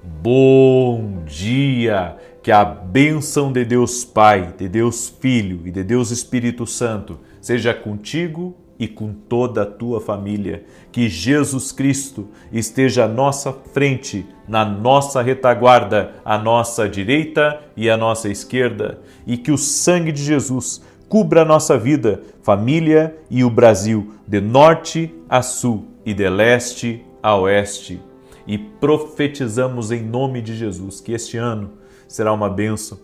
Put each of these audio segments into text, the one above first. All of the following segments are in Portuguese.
Bom dia! Que a bênção de Deus Pai, de Deus Filho e de Deus Espírito Santo seja contigo e com toda a tua família. Que Jesus Cristo esteja à nossa frente, na nossa retaguarda, à nossa direita e à nossa esquerda. E que o sangue de Jesus cubra a nossa vida, família e o Brasil, de norte a sul e de leste a oeste. E profetizamos em nome de Jesus que este ano será uma bênção.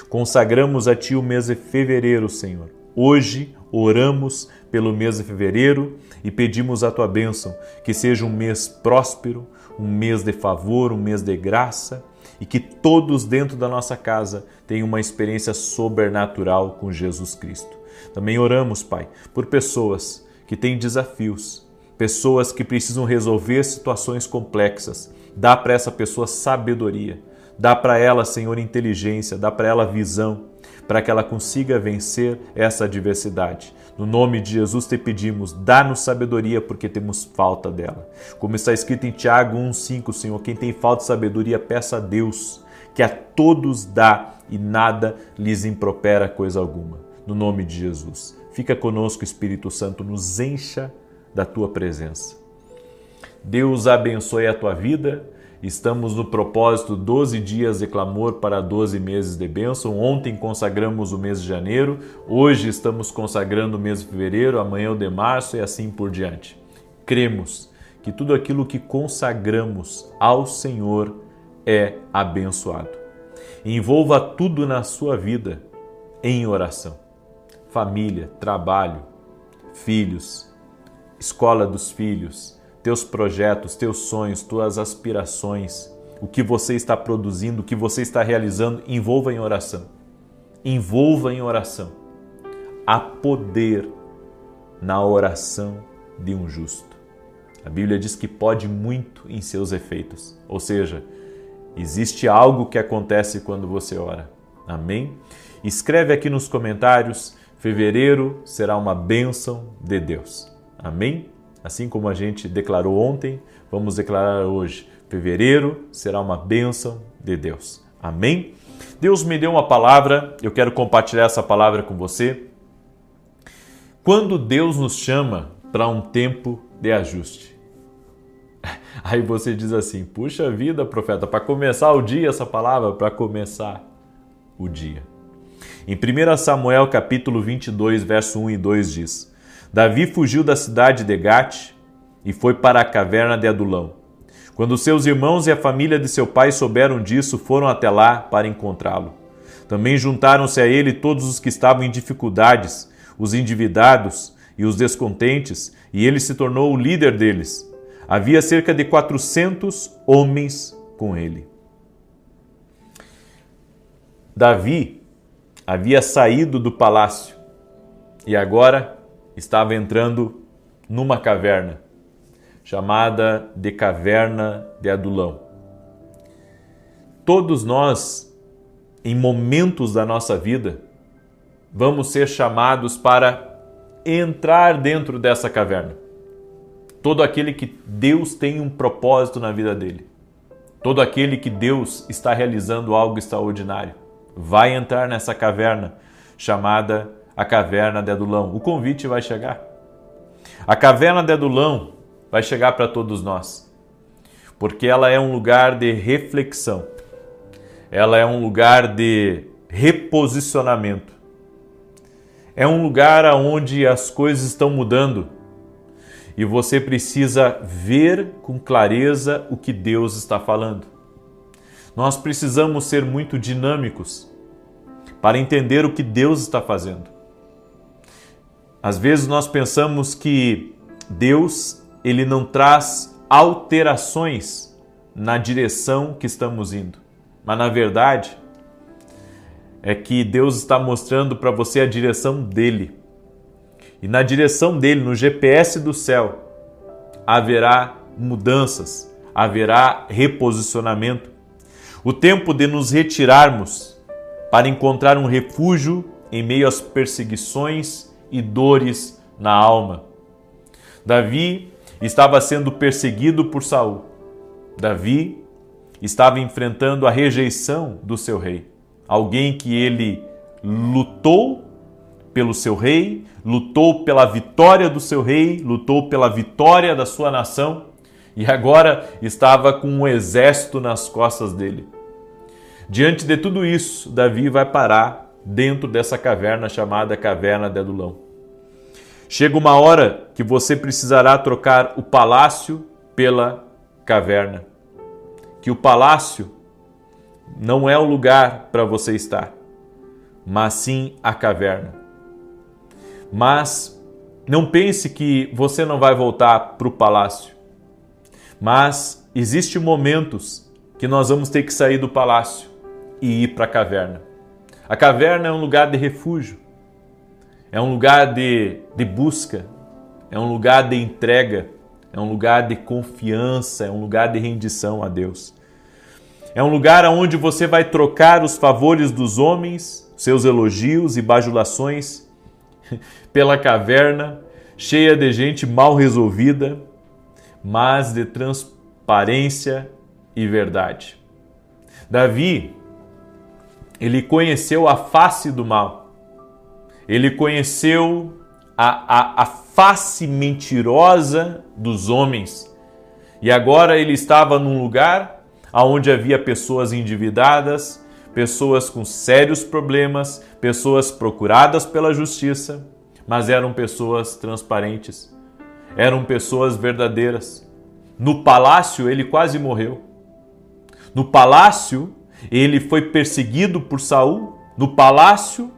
Consagramos a Ti o mês de fevereiro, Senhor. Hoje oramos pelo mês de fevereiro e pedimos a Tua bênção, que seja um mês próspero, um mês de favor, um mês de graça e que todos dentro da nossa casa tenham uma experiência sobrenatural com Jesus Cristo. Também oramos, Pai, por pessoas que têm desafios, pessoas que precisam resolver situações complexas. Dá para essa pessoa sabedoria, dá para ela, Senhor, inteligência, dá para ela visão, para que ela consiga vencer essa adversidade. No nome de Jesus te pedimos, dá-nos sabedoria porque temos falta dela. Como está escrito em Tiago 1,5, Senhor, quem tem falta de sabedoria, peça a Deus, que a todos dá e nada lhes impropera coisa alguma. No nome de Jesus. Fica conosco, Espírito Santo, nos encha da Tua presença. Deus abençoe a tua vida. Estamos no propósito 12 dias de clamor para 12 meses de bênção. Ontem consagramos o mês de janeiro, hoje estamos consagrando o mês de fevereiro, amanhã o de março e assim por diante. Cremos que tudo aquilo que consagramos ao Senhor é abençoado. Envolva tudo na sua vida em oração. Família, trabalho, filhos, escola dos filhos, teus projetos, teus sonhos, tuas aspirações, o que você está produzindo, o que você está realizando, envolva em oração. Envolva em oração. Há poder na oração de um justo. A Bíblia diz que pode muito em seus efeitos. Ou seja, existe algo que acontece quando você ora. Amém? Escreve aqui nos comentários, fevereiro será uma bênção de Deus. Amém? Assim como a gente declarou ontem, vamos declarar hoje. Fevereiro será uma bênção de Deus. Amém? Deus me deu uma palavra, eu quero compartilhar essa palavra com você. Quando Deus nos chama para um tempo de ajuste. Aí você diz assim, puxa vida, profeta, para começar o dia essa palavra, para começar o dia. Em 1 Samuel capítulo 22, verso 1 e 2 diz: Davi fugiu da cidade de Gate e foi para a caverna de Adulão. Quando seus irmãos e a família de seu pai souberam disso, foram até lá para encontrá-lo. Também juntaram-se a ele todos os que estavam em dificuldades, os endividados e os descontentes, e ele se tornou o líder deles. Havia cerca de 400 homens com ele. Davi havia saído do palácio e agora estava entrando numa caverna, chamada de Caverna de Adulão. Todos nós, em momentos da nossa vida, vamos ser chamados para entrar dentro dessa caverna. Todo aquele que Deus tem um propósito na vida dele, todo aquele que Deus está realizando algo extraordinário, vai entrar nessa caverna chamada a Caverna de Adulão. O convite vai chegar. A Caverna de Adulão vai chegar para todos nós, porque ela é um lugar de reflexão, ela é um lugar de reposicionamento, é um lugar onde as coisas estão mudando e você precisa ver com clareza o que Deus está falando. Nós precisamos ser muito dinâmicos para entender o que Deus está fazendo. Às vezes nós pensamos que Deus, ele não traz alterações na direção que estamos indo. Mas na verdade, é que Deus está mostrando para você a direção dele. E na direção dele, no GPS do céu, haverá mudanças, haverá reposicionamento. O tempo de nos retirarmos para encontrar um refúgio em meio às perseguições e dores na alma. Davi estava sendo perseguido por Saul. Davi estava enfrentando a rejeição do seu rei. Alguém que ele lutou pelo seu rei, lutou pela vitória do seu rei, lutou pela vitória da sua nação e agora estava com um exército nas costas dele. Diante de tudo isso, Davi vai parar dentro dessa caverna chamada Caverna de Adulão. Chega uma hora que você precisará trocar o palácio pela caverna. Que o palácio não é o lugar para você estar, mas sim a caverna. Mas não pense que você não vai voltar para o palácio. Mas existem momentos que nós vamos ter que sair do palácio e ir para a caverna. A caverna é um lugar de refúgio, é um lugar de busca, é um lugar de entrega, é um lugar de confiança, é um lugar de rendição a Deus. É um lugar onde você vai trocar os favores dos homens, seus elogios e bajulações, pela caverna cheia de gente mal resolvida, mas de transparência e verdade. Davi, ele conheceu a face do mal. Ele conheceu a face mentirosa dos homens. E agora ele estava num lugar onde havia pessoas endividadas, pessoas com sérios problemas, pessoas procuradas pela justiça, mas eram pessoas transparentes, eram pessoas verdadeiras. No palácio ele quase morreu. No palácio ele foi perseguido por Saul. No palácio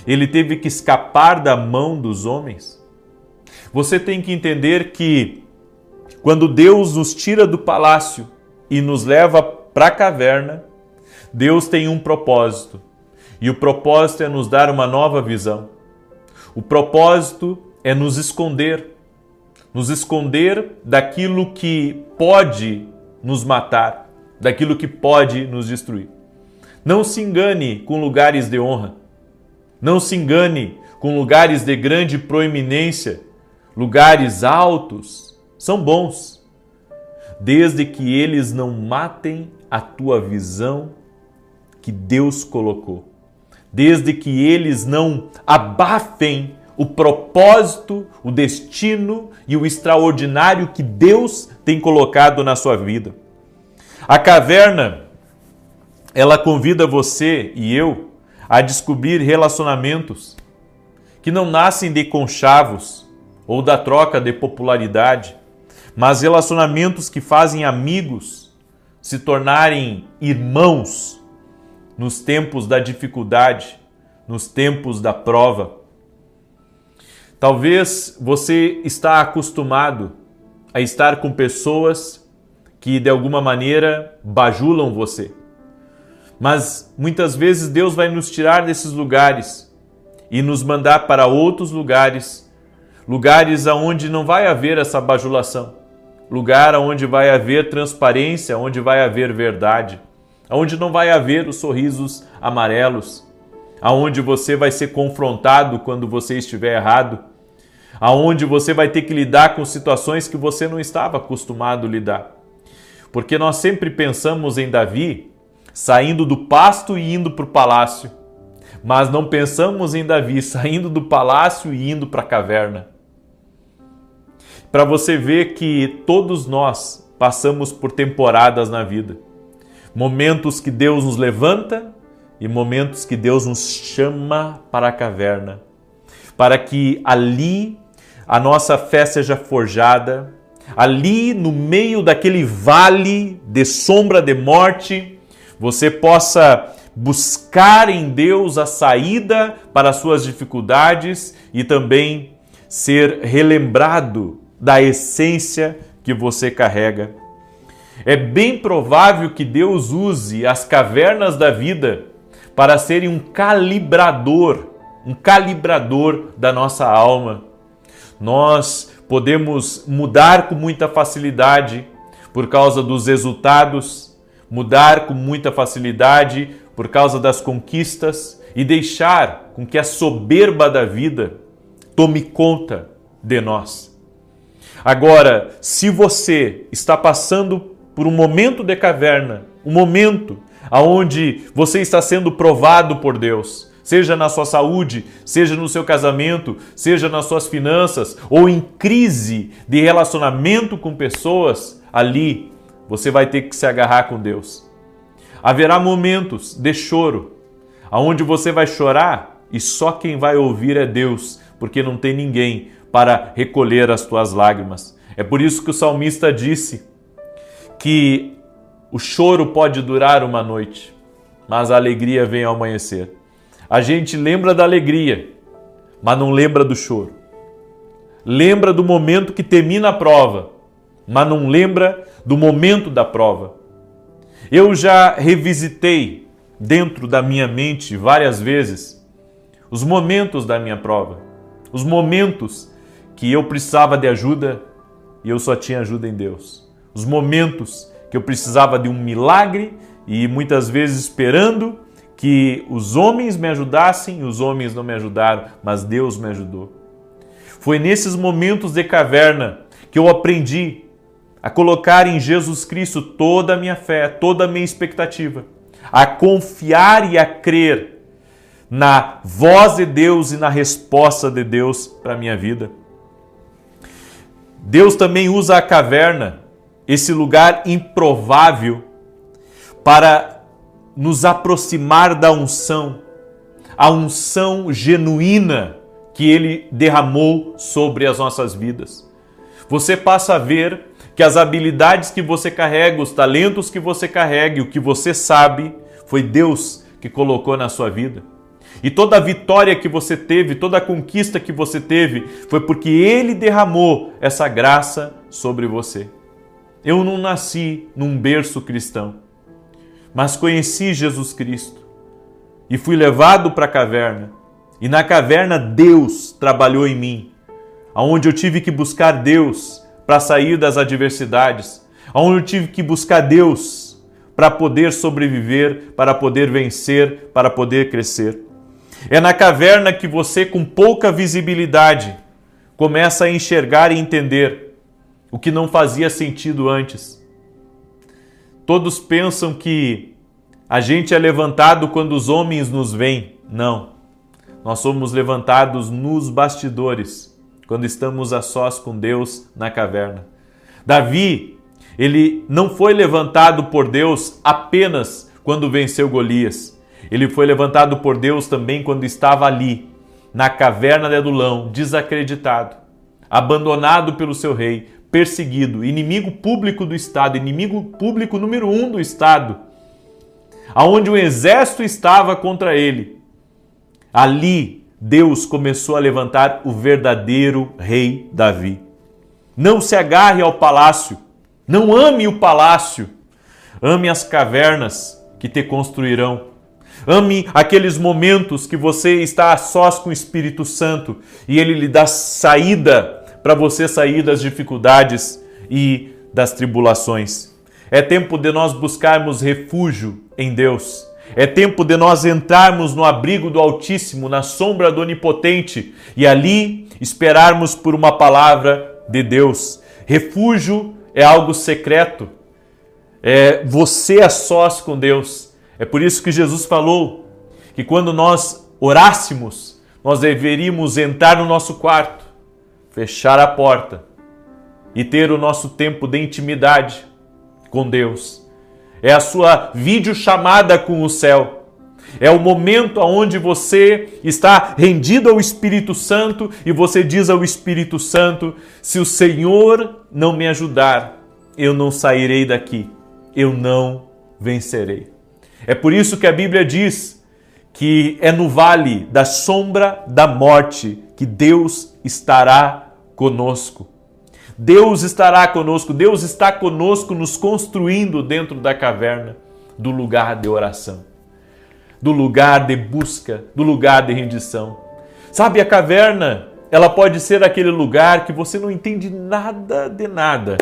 ele teve que escapar da mão dos homens. Você tem que entender que quando Deus nos tira do palácio e nos leva para a caverna, Deus tem um propósito. E o propósito é nos dar uma nova visão. O propósito é nos esconder daquilo que pode nos matar, daquilo que pode nos destruir. Não se engane com lugares de honra. Não se engane com lugares de grande proeminência. Lugares altos são bons, desde que eles não matem a tua visão que Deus colocou. Desde que eles não abafem o propósito, o destino e o extraordinário que Deus tem colocado na sua vida. A caverna, ela convida você e eu a descobrir relacionamentos que não nascem de conchavos ou da troca de popularidade, mas relacionamentos que fazem amigos se tornarem irmãos nos tempos da dificuldade, nos tempos da prova. Talvez você está acostumado a estar com pessoas que de alguma maneira bajulam você. Mas muitas vezes Deus vai nos tirar desses lugares e nos mandar para outros lugares, lugares onde não vai haver essa bajulação, lugar onde vai haver transparência, onde vai haver verdade, onde não vai haver os sorrisos amarelos, aonde você vai ser confrontado quando você estiver errado, aonde você vai ter que lidar com situações que você não estava acostumado a lidar. Porque nós sempre pensamos em Davi saindo do pasto e indo para o palácio, mas não pensamos em Davi saindo do palácio e indo para a caverna. Para você ver que todos nós passamos por temporadas na vida. Momentos que Deus nos levanta e momentos que Deus nos chama para a caverna. Para que ali a nossa fé seja forjada, ali no meio daquele vale de sombra de morte, você possa buscar em Deus a saída para as suas dificuldades e também ser relembrado da essência que você carrega. É bem provável que Deus use as cavernas da vida para serem um calibrador da nossa alma. Nós podemos mudar com muita facilidade por causa dos resultados, mudar com muita facilidade por causa das conquistas e deixar com que a soberba da vida tome conta de nós. Agora, se você está passando por um momento de caverna, um momento onde você está sendo provado por Deus, seja na sua saúde, seja no seu casamento, seja nas suas finanças, ou em crise de relacionamento com pessoas, ali você vai ter que se agarrar com Deus. Haverá momentos de choro, onde você vai chorar e só quem vai ouvir é Deus, porque não tem ninguém para recolher as tuas lágrimas. É por isso que o salmista disse que o choro pode durar uma noite, mas a alegria vem ao amanhecer. A gente lembra da alegria, mas não lembra do choro. Lembra do momento que termina a prova, mas não lembra do momento da prova. Eu já revisitei dentro da minha mente várias vezes os momentos da minha prova, os momentos que eu precisava de ajuda e eu só tinha ajuda em Deus. Os momentos que eu precisava de um milagre e muitas vezes esperando que os homens me ajudassem e os homens não me ajudaram, mas Deus me ajudou. Foi nesses momentos de caverna que eu aprendi a colocar em Jesus Cristo toda a minha fé, toda a minha expectativa, a confiar e a crer na voz de Deus e na resposta de Deus para a minha vida. Deus também usa a caverna, esse lugar improvável, para nos aproximar da unção, a unção genuína que Ele derramou sobre as nossas vidas. Você passa a ver que as habilidades que você carrega, os talentos que você carrega e o que você sabe, foi Deus que colocou na sua vida. E toda a vitória que você teve, toda a conquista que você teve, foi porque Ele derramou essa graça sobre você. Eu não nasci num berço cristão, mas conheci Jesus Cristo e fui levado para a caverna. E na caverna Deus trabalhou em mim, onde eu tive que buscar Deus para sair das adversidades, onde eu tive que buscar Deus para poder sobreviver, para poder vencer, para poder crescer. É na caverna que você, com pouca visibilidade, começa a enxergar e entender o que não fazia sentido antes. Todos pensam que a gente é levantado quando os homens nos veem. Não. Nós somos levantados nos bastidores, quando estamos a sós com Deus na caverna. Davi, ele não foi levantado por Deus apenas quando venceu Golias. Ele foi levantado por Deus também quando estava ali, na caverna de Adulão, desacreditado, abandonado pelo seu rei, perseguido, inimigo público do Estado, inimigo público número 1 do Estado, aonde o exército estava contra ele. Ali, Deus começou a levantar o verdadeiro rei Davi. Não se agarre ao palácio, não ame o palácio, ame as cavernas que te construirão. Ame aqueles momentos que você está a sós com o Espírito Santo e Ele lhe dá saída para você sair das dificuldades e das tribulações. É tempo de nós buscarmos refúgio em Deus. É tempo de nós entrarmos no abrigo do Altíssimo, na sombra do Onipotente e ali esperarmos por uma palavra de Deus. Refúgio é algo secreto. É você a sós com Deus. É por isso que Jesus falou que quando nós orássemos, nós deveríamos entrar no nosso quarto, fechar a porta e ter o nosso tempo de intimidade com Deus. É a sua videochamada com o céu. É o momento onde você está rendido ao Espírito Santo e você diz ao Espírito Santo: se o Senhor não me ajudar, eu não sairei daqui, eu não vencerei. É por isso que a Bíblia diz que é no vale da sombra da morte que Deus estará conosco. Deus estará conosco, Deus está conosco nos construindo dentro da caverna, do lugar de oração, do lugar de busca, do lugar de rendição. Sabe, a caverna, ela pode ser aquele lugar que você não entende nada de nada.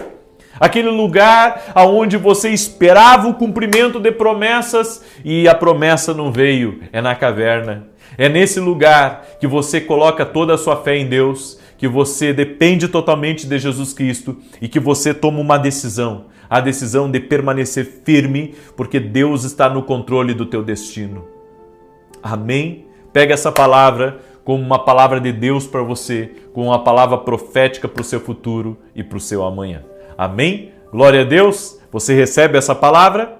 Aquele lugar onde você esperava o cumprimento de promessas e a promessa não veio. É na caverna. É nesse lugar que você coloca toda a sua fé em Deus, que você depende totalmente de Jesus Cristo e que você toma uma decisão. a decisão de permanecer firme, porque Deus está no controle do teu destino. Amém? Pega essa palavra como uma palavra de Deus para você, como uma palavra profética para o seu futuro e para o seu amanhã. Amém? Glória a Deus. Você recebe essa palavra?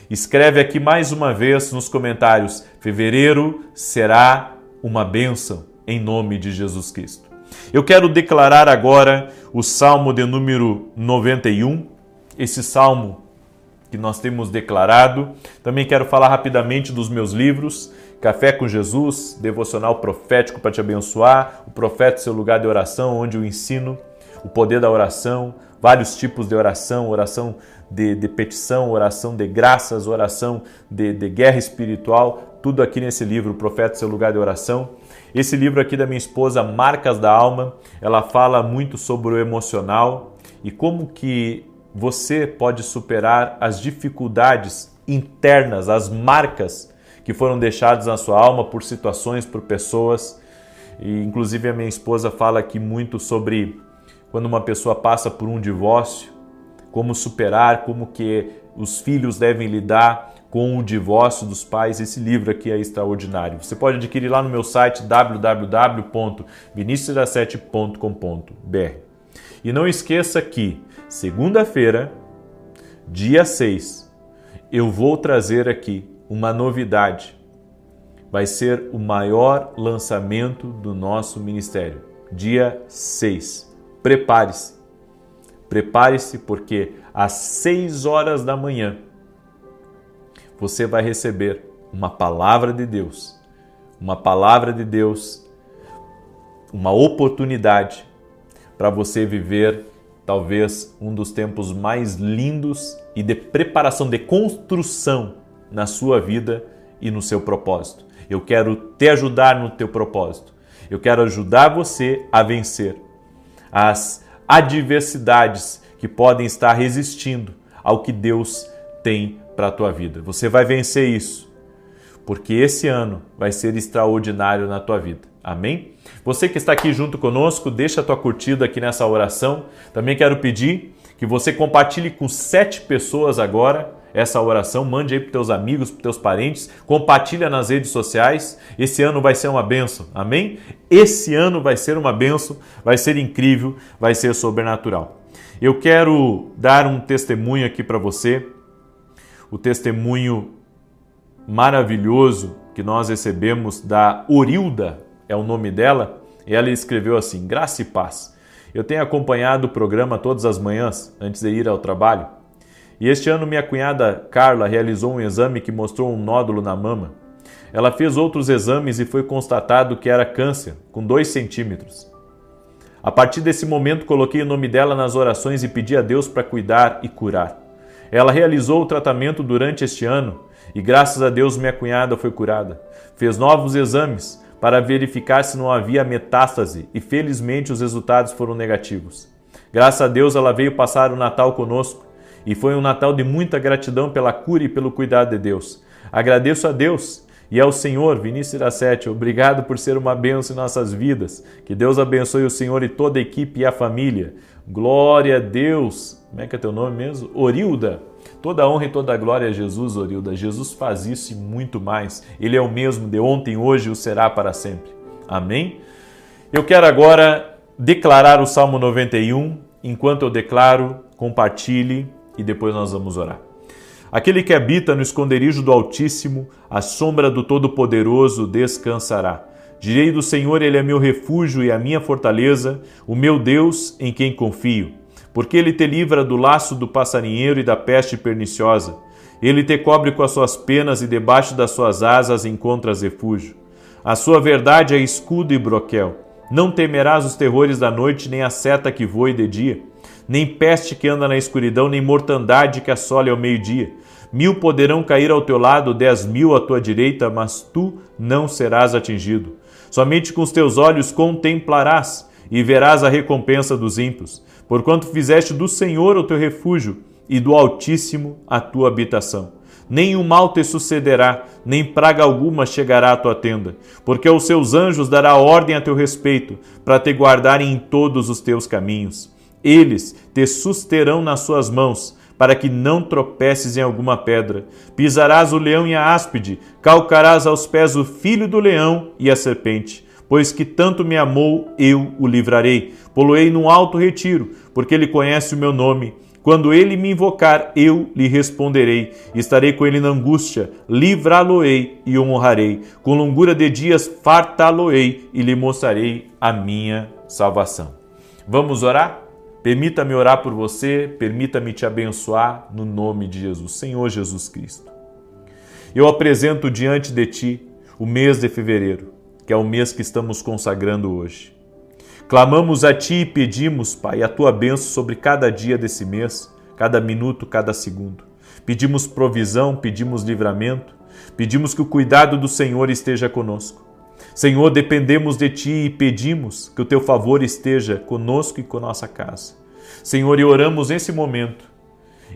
Escreve aqui mais uma vez nos comentários: fevereiro será uma bênção em nome de Jesus Cristo. Eu quero declarar agora o Salmo de número 91, esse Salmo que nós temos declarado. Também quero falar rapidamente dos meus livros: Café com Jesus, devocional profético para te abençoar, o Profeta, seu lugar de oração, onde eu ensino o poder da oração, vários tipos de oração, oração de petição, oração de graças, oração de guerra espiritual, tudo aqui nesse livro, o Profeta, seu lugar de oração. Esse livro aqui da minha esposa, Marcas da Alma, ela fala muito sobre o emocional e como que você pode superar as dificuldades internas, as marcas que foram deixadas na sua alma por situações, por pessoas. E inclusive a minha esposa fala aqui muito sobre quando uma pessoa passa por um divórcio, como superar, como que os filhos devem lidar com o divórcio dos pais. Esse livro aqui é extraordinário. Você pode adquirir lá no meu site www.vinicius17.com.br. E não esqueça que segunda-feira, dia 6, eu vou trazer aqui uma novidade. Vai ser o maior lançamento do nosso ministério. Dia 6. Prepare-se. Prepare-se, porque às 6 horas da manhã você vai receber uma palavra de Deus. Uma palavra de Deus, uma oportunidade para você viver talvez um dos tempos mais lindos e de preparação, de construção na sua vida e no seu propósito. Eu quero te ajudar no teu propósito. Eu quero ajudar você a vencer as adversidades que podem estar resistindo ao que Deus tem para a tua vida. Você vai vencer isso, porque esse ano vai ser extraordinário na tua vida. Amém? Você que está aqui junto conosco, deixa a tua curtida aqui nessa oração. Também quero pedir que você compartilhe com 7 pessoas agora essa oração. Mande aí para os teus amigos, para os teus parentes. Compartilha nas redes sociais. Esse ano vai ser uma bênção. Amém? Esse ano vai ser uma bênção, vai ser incrível, vai ser sobrenatural. Eu quero dar um testemunho aqui para você. O testemunho maravilhoso que nós recebemos da Orilda, é o nome dela, e ela escreveu assim: graça e paz. Eu tenho acompanhado o programa todas as manhãs, antes de ir ao trabalho, e este ano minha cunhada Carla realizou um exame que mostrou um nódulo na mama. Ela fez outros exames e foi constatado que era câncer, com 2 centímetros. A partir desse momento coloquei o nome dela nas orações e pedi a Deus para cuidar e curar. Ela realizou o tratamento durante este ano e graças a Deus minha cunhada foi curada. Fez novos exames para verificar se não havia metástase e felizmente os resultados foram negativos. Graças a Deus ela veio passar o Natal conosco e foi um Natal de muita gratidão pela cura e pelo cuidado de Deus. Agradeço a Deus e ao Senhor, Vinicius 17, obrigado por ser uma bênção em nossas vidas. Que Deus abençoe o Senhor e toda a equipe e a família. Glória a Deus. Como é que é teu nome mesmo? Orilda. Toda a honra e toda a glória a Jesus, Orilda. Jesus faz isso e muito mais. Ele é o mesmo de ontem, hoje e o será para sempre. Amém? Eu quero agora declarar o Salmo 91. Enquanto eu declaro, compartilhe e depois nós vamos orar. Aquele que habita no esconderijo do Altíssimo, à sombra do Todo-Poderoso descansará. Direi do Senhor, Ele é meu refúgio e a minha fortaleza, o meu Deus em quem confio. Porque Ele te livra do laço do passarinheiro e da peste perniciosa. Ele te cobre com as suas penas e debaixo das suas asas encontras refúgio. A sua verdade é escudo e broquel. Não temerás os terrores da noite, nem a seta que voe de dia, nem peste que anda na escuridão, nem mortandade que assole ao meio-dia. 1000 poderão cair ao teu lado, 10.000 à tua direita, mas tu não serás atingido. Somente com os teus olhos contemplarás e verás a recompensa dos ímpios, porquanto fizeste do Senhor o teu refúgio e do Altíssimo a tua habitação. Nem o mal te sucederá, nem praga alguma chegará à tua tenda, porque aos seus anjos dará ordem a teu respeito, para te guardarem em todos os teus caminhos. Eles te susterão nas suas mãos, para que não tropeces em alguma pedra. Pisarás o leão e a áspide, calcarás aos pés o filho do leão e a serpente. Pois que tanto me amou, eu o livrarei. Poloei num alto retiro, porque ele conhece o meu nome. Quando ele me invocar, eu lhe responderei. Estarei com ele na angústia, livrá-lo-ei e o honrarei. Com longura de dias fartá-lo-ei e lhe mostrarei a minha salvação. Vamos orar? Permita-me orar por você, permita-me te abençoar no nome de Jesus. Senhor Jesus Cristo, eu apresento diante de Ti o mês de fevereiro, que é o mês que estamos consagrando hoje. Clamamos a Ti e pedimos, Pai, a Tua bênção sobre cada dia desse mês, cada minuto, cada segundo. Pedimos provisão, pedimos livramento, pedimos que o cuidado do Senhor esteja conosco. Senhor, dependemos de Ti e pedimos que o Teu favor esteja conosco e com nossa casa. Senhor, e oramos nesse momento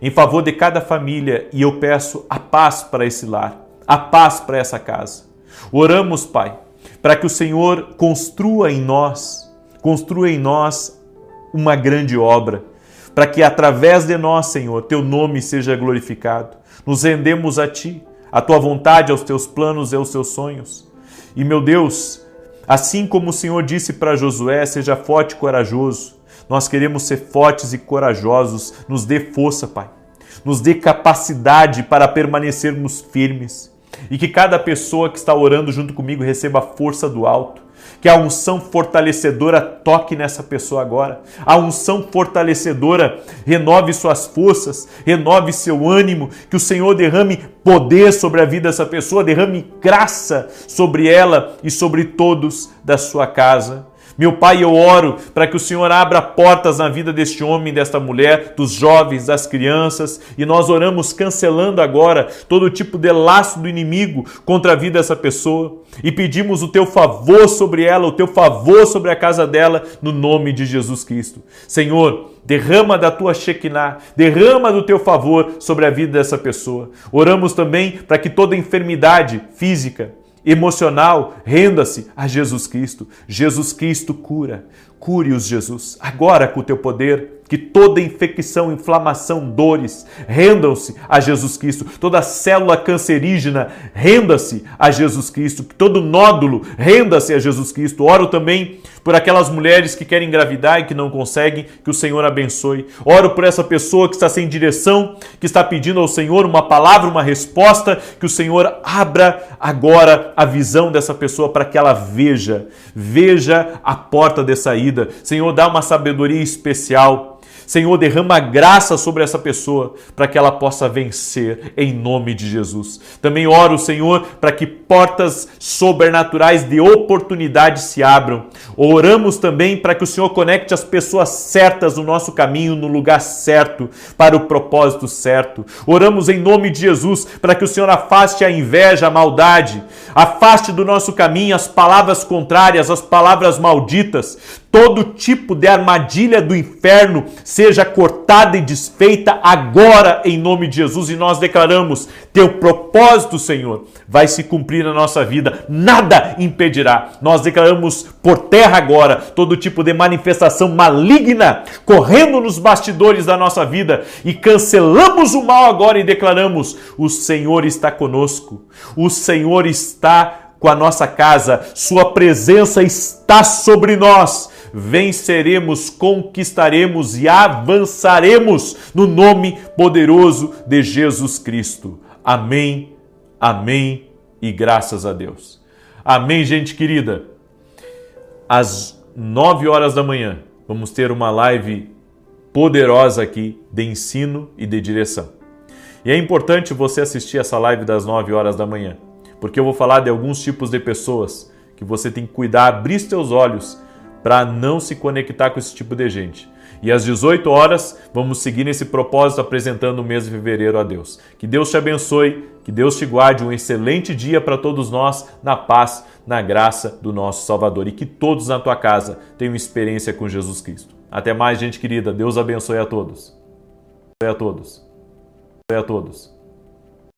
em favor de cada família e eu peço a paz para esse lar, a paz para essa casa. Oramos, Pai, para que o Senhor construa em nós uma grande obra, para que através de nós, Senhor, Teu nome seja glorificado. Nos rendemos a Ti, à Tua vontade, aos Teus planos e aos Teus sonhos. E, meu Deus, assim como o Senhor disse para Josué, seja forte e corajoso, nós queremos ser fortes e corajosos. Nos dê força, Pai. Nos dê capacidade para permanecermos firmes. E que cada pessoa que está orando junto comigo receba a força do alto. Que a unção fortalecedora toque nessa pessoa agora. A unção fortalecedora renove suas forças, renove seu ânimo. Que o Senhor derrame poder sobre a vida dessa pessoa, derrame graça sobre ela e sobre todos da sua casa. Meu Pai, eu oro para que o Senhor abra portas na vida deste homem, desta mulher, dos jovens, das crianças, e nós oramos cancelando agora todo tipo de laço do inimigo contra a vida dessa pessoa e pedimos o Teu favor sobre ela, o Teu favor sobre a casa dela, no nome de Jesus Cristo. Senhor, derrama da Tua Shekinah, derrama do Teu favor sobre a vida dessa pessoa. Oramos também para que toda enfermidade física, emocional, renda-se a Jesus Cristo. Jesus Cristo cura. Cure-os, Jesus, agora com o Teu poder. Que toda infecção, inflamação, dores, rendam-se a Jesus Cristo. Toda célula cancerígena, renda-se a Jesus Cristo. Que todo nódulo, renda-se a Jesus Cristo. Oro também por aquelas mulheres que querem engravidar e que não conseguem, que o Senhor abençoe. Oro por essa pessoa que está sem direção, que está pedindo ao Senhor uma palavra, uma resposta, que o Senhor abra agora a visão dessa pessoa para que ela veja a porta de saída. Senhor, dá uma sabedoria especial. Senhor, derrama graça sobre essa pessoa para que ela possa vencer em nome de Jesus. Também oro, Senhor, para que portas sobrenaturais de oportunidade se abram. Oramos também para que o Senhor conecte as pessoas certas no nosso caminho, no lugar certo, para o propósito certo. Oramos em nome de Jesus para que o Senhor afaste a inveja, a maldade, afaste do nosso caminho as palavras contrárias, as palavras malditas. Todo tipo de armadilha do inferno seja cortada e desfeita agora em nome de Jesus, e nós declaramos: Teu propósito, Senhor, vai se cumprir na nossa vida, nada impedirá. Nós declaramos por terra agora todo tipo de manifestação maligna correndo nos bastidores da nossa vida e cancelamos o mal agora e declaramos: o Senhor está conosco, o Senhor está com a nossa casa, Sua presença está sobre nós. Venceremos, conquistaremos e avançaremos no nome poderoso de Jesus Cristo. Amém, amém e graças a Deus. Amém, gente querida. Às 9 horas da manhã vamos ter uma live poderosa aqui de ensino e de direção. E é importante você assistir essa live das 9 horas da manhã, porque eu vou falar de alguns tipos de pessoas que você tem que cuidar, abrir seus olhos para não se conectar com esse tipo de gente. E às 18 horas vamos seguir nesse propósito apresentando o mês de fevereiro a Deus. Que Deus te abençoe, que Deus te guarde, um excelente dia para todos nós, na paz, na graça do nosso Salvador. E que todos na tua casa tenham experiência com Jesus Cristo. Até mais, gente querida. Deus abençoe a todos. A todos. A todos.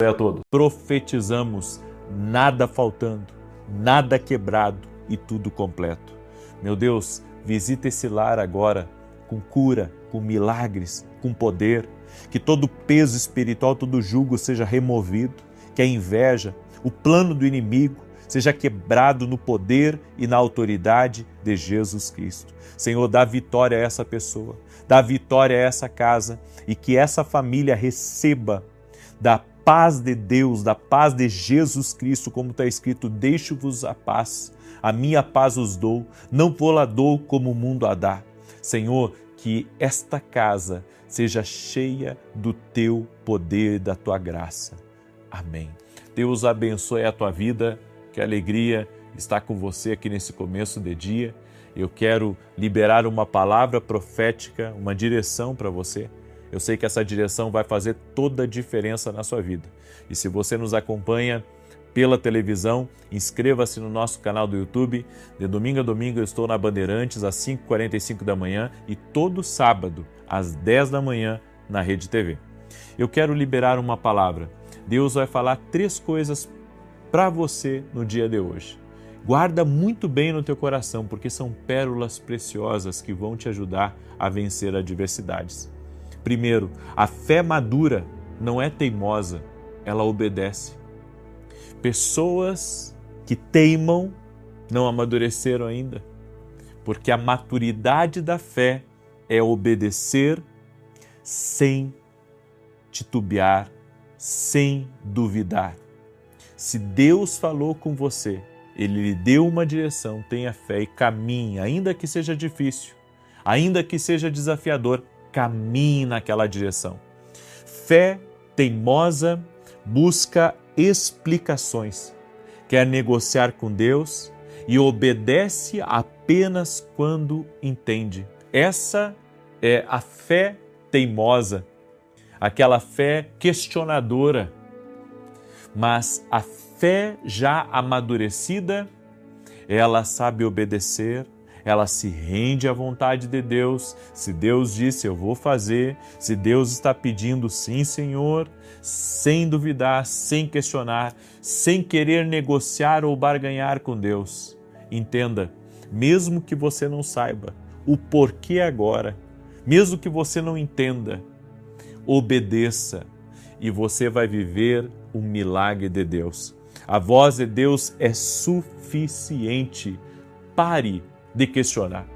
A todos. Profetizamos, nada faltando, nada quebrado e tudo completo. Meu Deus, visita esse lar agora com cura, com milagres, com poder. que todo peso espiritual, todo jugo seja removido, que a inveja, o plano do inimigo seja quebrado no poder e na autoridade de Jesus Cristo. Senhor, dá vitória a essa pessoa, dá vitória a essa casa e que essa família receba da paz de Deus, da paz de Jesus Cristo, como está escrito, deixo-vos a paz, a minha paz os dou, não vou-la dou como o mundo a dá. Senhor, que esta casa seja cheia do teu poder e da tua graça. Amém. Deus abençoe a tua vida, que alegria estar com você aqui nesse começo de dia. Eu quero liberar uma palavra profética, uma direção para você. Eu sei que essa direção vai fazer toda a diferença na sua vida. E se você nos acompanha pela televisão, inscreva-se no nosso canal do YouTube. De domingo a domingo eu estou na Bandeirantes às 5h45 da manhã e todo sábado às 10 da manhã na Rede TV. Eu quero liberar uma palavra. Deus vai falar 3 coisas para você no dia de hoje. Guarda muito bem no teu coração, porque são pérolas preciosas que vão te ajudar a vencer adversidades. Primeiro, a fé madura não é teimosa, ela obedece. Pessoas que teimam não amadureceram ainda, porque a maturidade da fé é obedecer sem titubear, sem duvidar. Se Deus falou com você, Ele lhe deu uma direção, tenha fé e caminhe, ainda que seja difícil, ainda que seja desafiador, caminhe naquela direção. Fé teimosa busca explicações, quer negociar com Deus e obedece apenas quando entende. Essa é a fé teimosa, aquela fé questionadora. Mas a fé já amadurecida, ela sabe obedecer, ela se rende à vontade de Deus. Se Deus disse, eu vou fazer. Se Deus está pedindo, sim, Senhor, sem duvidar, sem questionar, sem querer negociar ou barganhar com Deus. Entenda, mesmo que você não saiba o porquê agora, mesmo que você não entenda, obedeça e você vai viver o milagre de Deus. A voz de Deus é suficiente. Pare de questionar.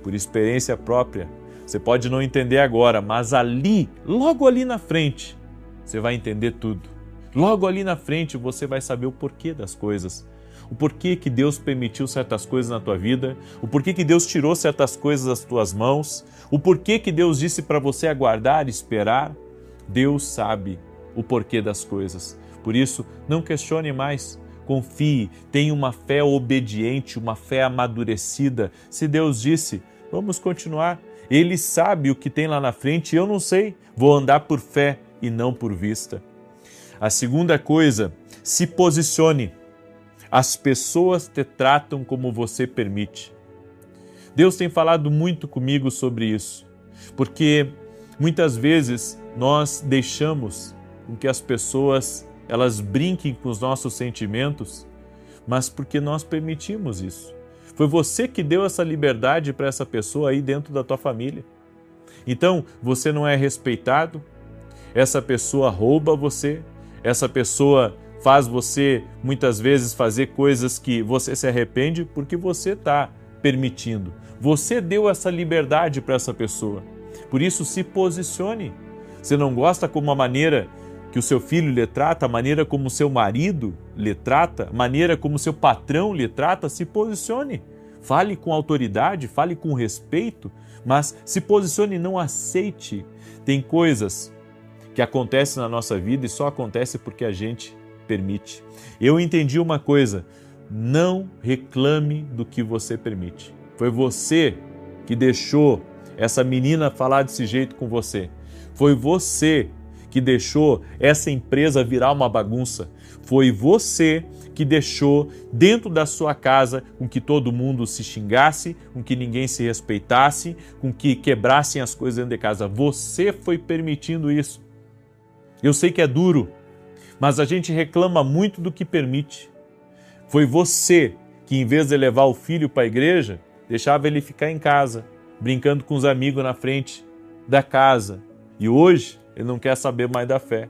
Por experiência própria, você pode não entender agora, mas ali, logo ali na frente, você vai entender tudo. Logo ali na frente você vai saber o porquê das coisas. O porquê que Deus permitiu certas coisas na tua vida, o porquê que Deus tirou certas coisas das tuas mãos, o porquê que Deus disse para você aguardar e esperar. Deus sabe o porquê das coisas. Por isso, não questione mais. Confie, tenha uma fé obediente, uma fé amadurecida. Se Deus disse, vamos continuar. Ele sabe o que tem lá na frente, eu não sei. Vou andar por fé e não por vista. A segunda coisa, se posicione. As pessoas te tratam como você permite. Deus tem falado muito comigo sobre isso, porque muitas vezes nós deixamos com que as pessoas elas brinquem com os nossos sentimentos, mas porque nós permitimos isso. Foi você que deu essa liberdade para essa pessoa aí dentro da tua família. Então, você não é respeitado, essa pessoa rouba você, essa pessoa faz você muitas vezes fazer coisas que você se arrepende porque você está permitindo. Você deu essa liberdade para essa pessoa. Por isso, se posicione. Você não gosta como a maneira que o seu filho lhe trata, a maneira como o seu marido lhe trata, a maneira como o seu patrão lhe trata, se posicione. Fale com autoridade, fale com respeito, mas se posicione e não aceite. Tem coisas que acontecem na nossa vida e só acontece porque a gente permite. Eu entendi uma coisa, não reclame do que você permite. Foi você que deixou essa menina falar desse jeito com você. Foi você que deixou essa empresa virar uma bagunça. Foi você que deixou dentro da sua casa com que todo mundo se xingasse, com que ninguém se respeitasse, com que quebrassem as coisas dentro de casa. Você foi permitindo isso. Eu sei que é duro, mas a gente reclama muito do que permite. Foi você que, em vez de levar o filho para a igreja, deixava ele ficar em casa, brincando com os amigos na frente da casa. E hoje ele não quer saber mais da fé.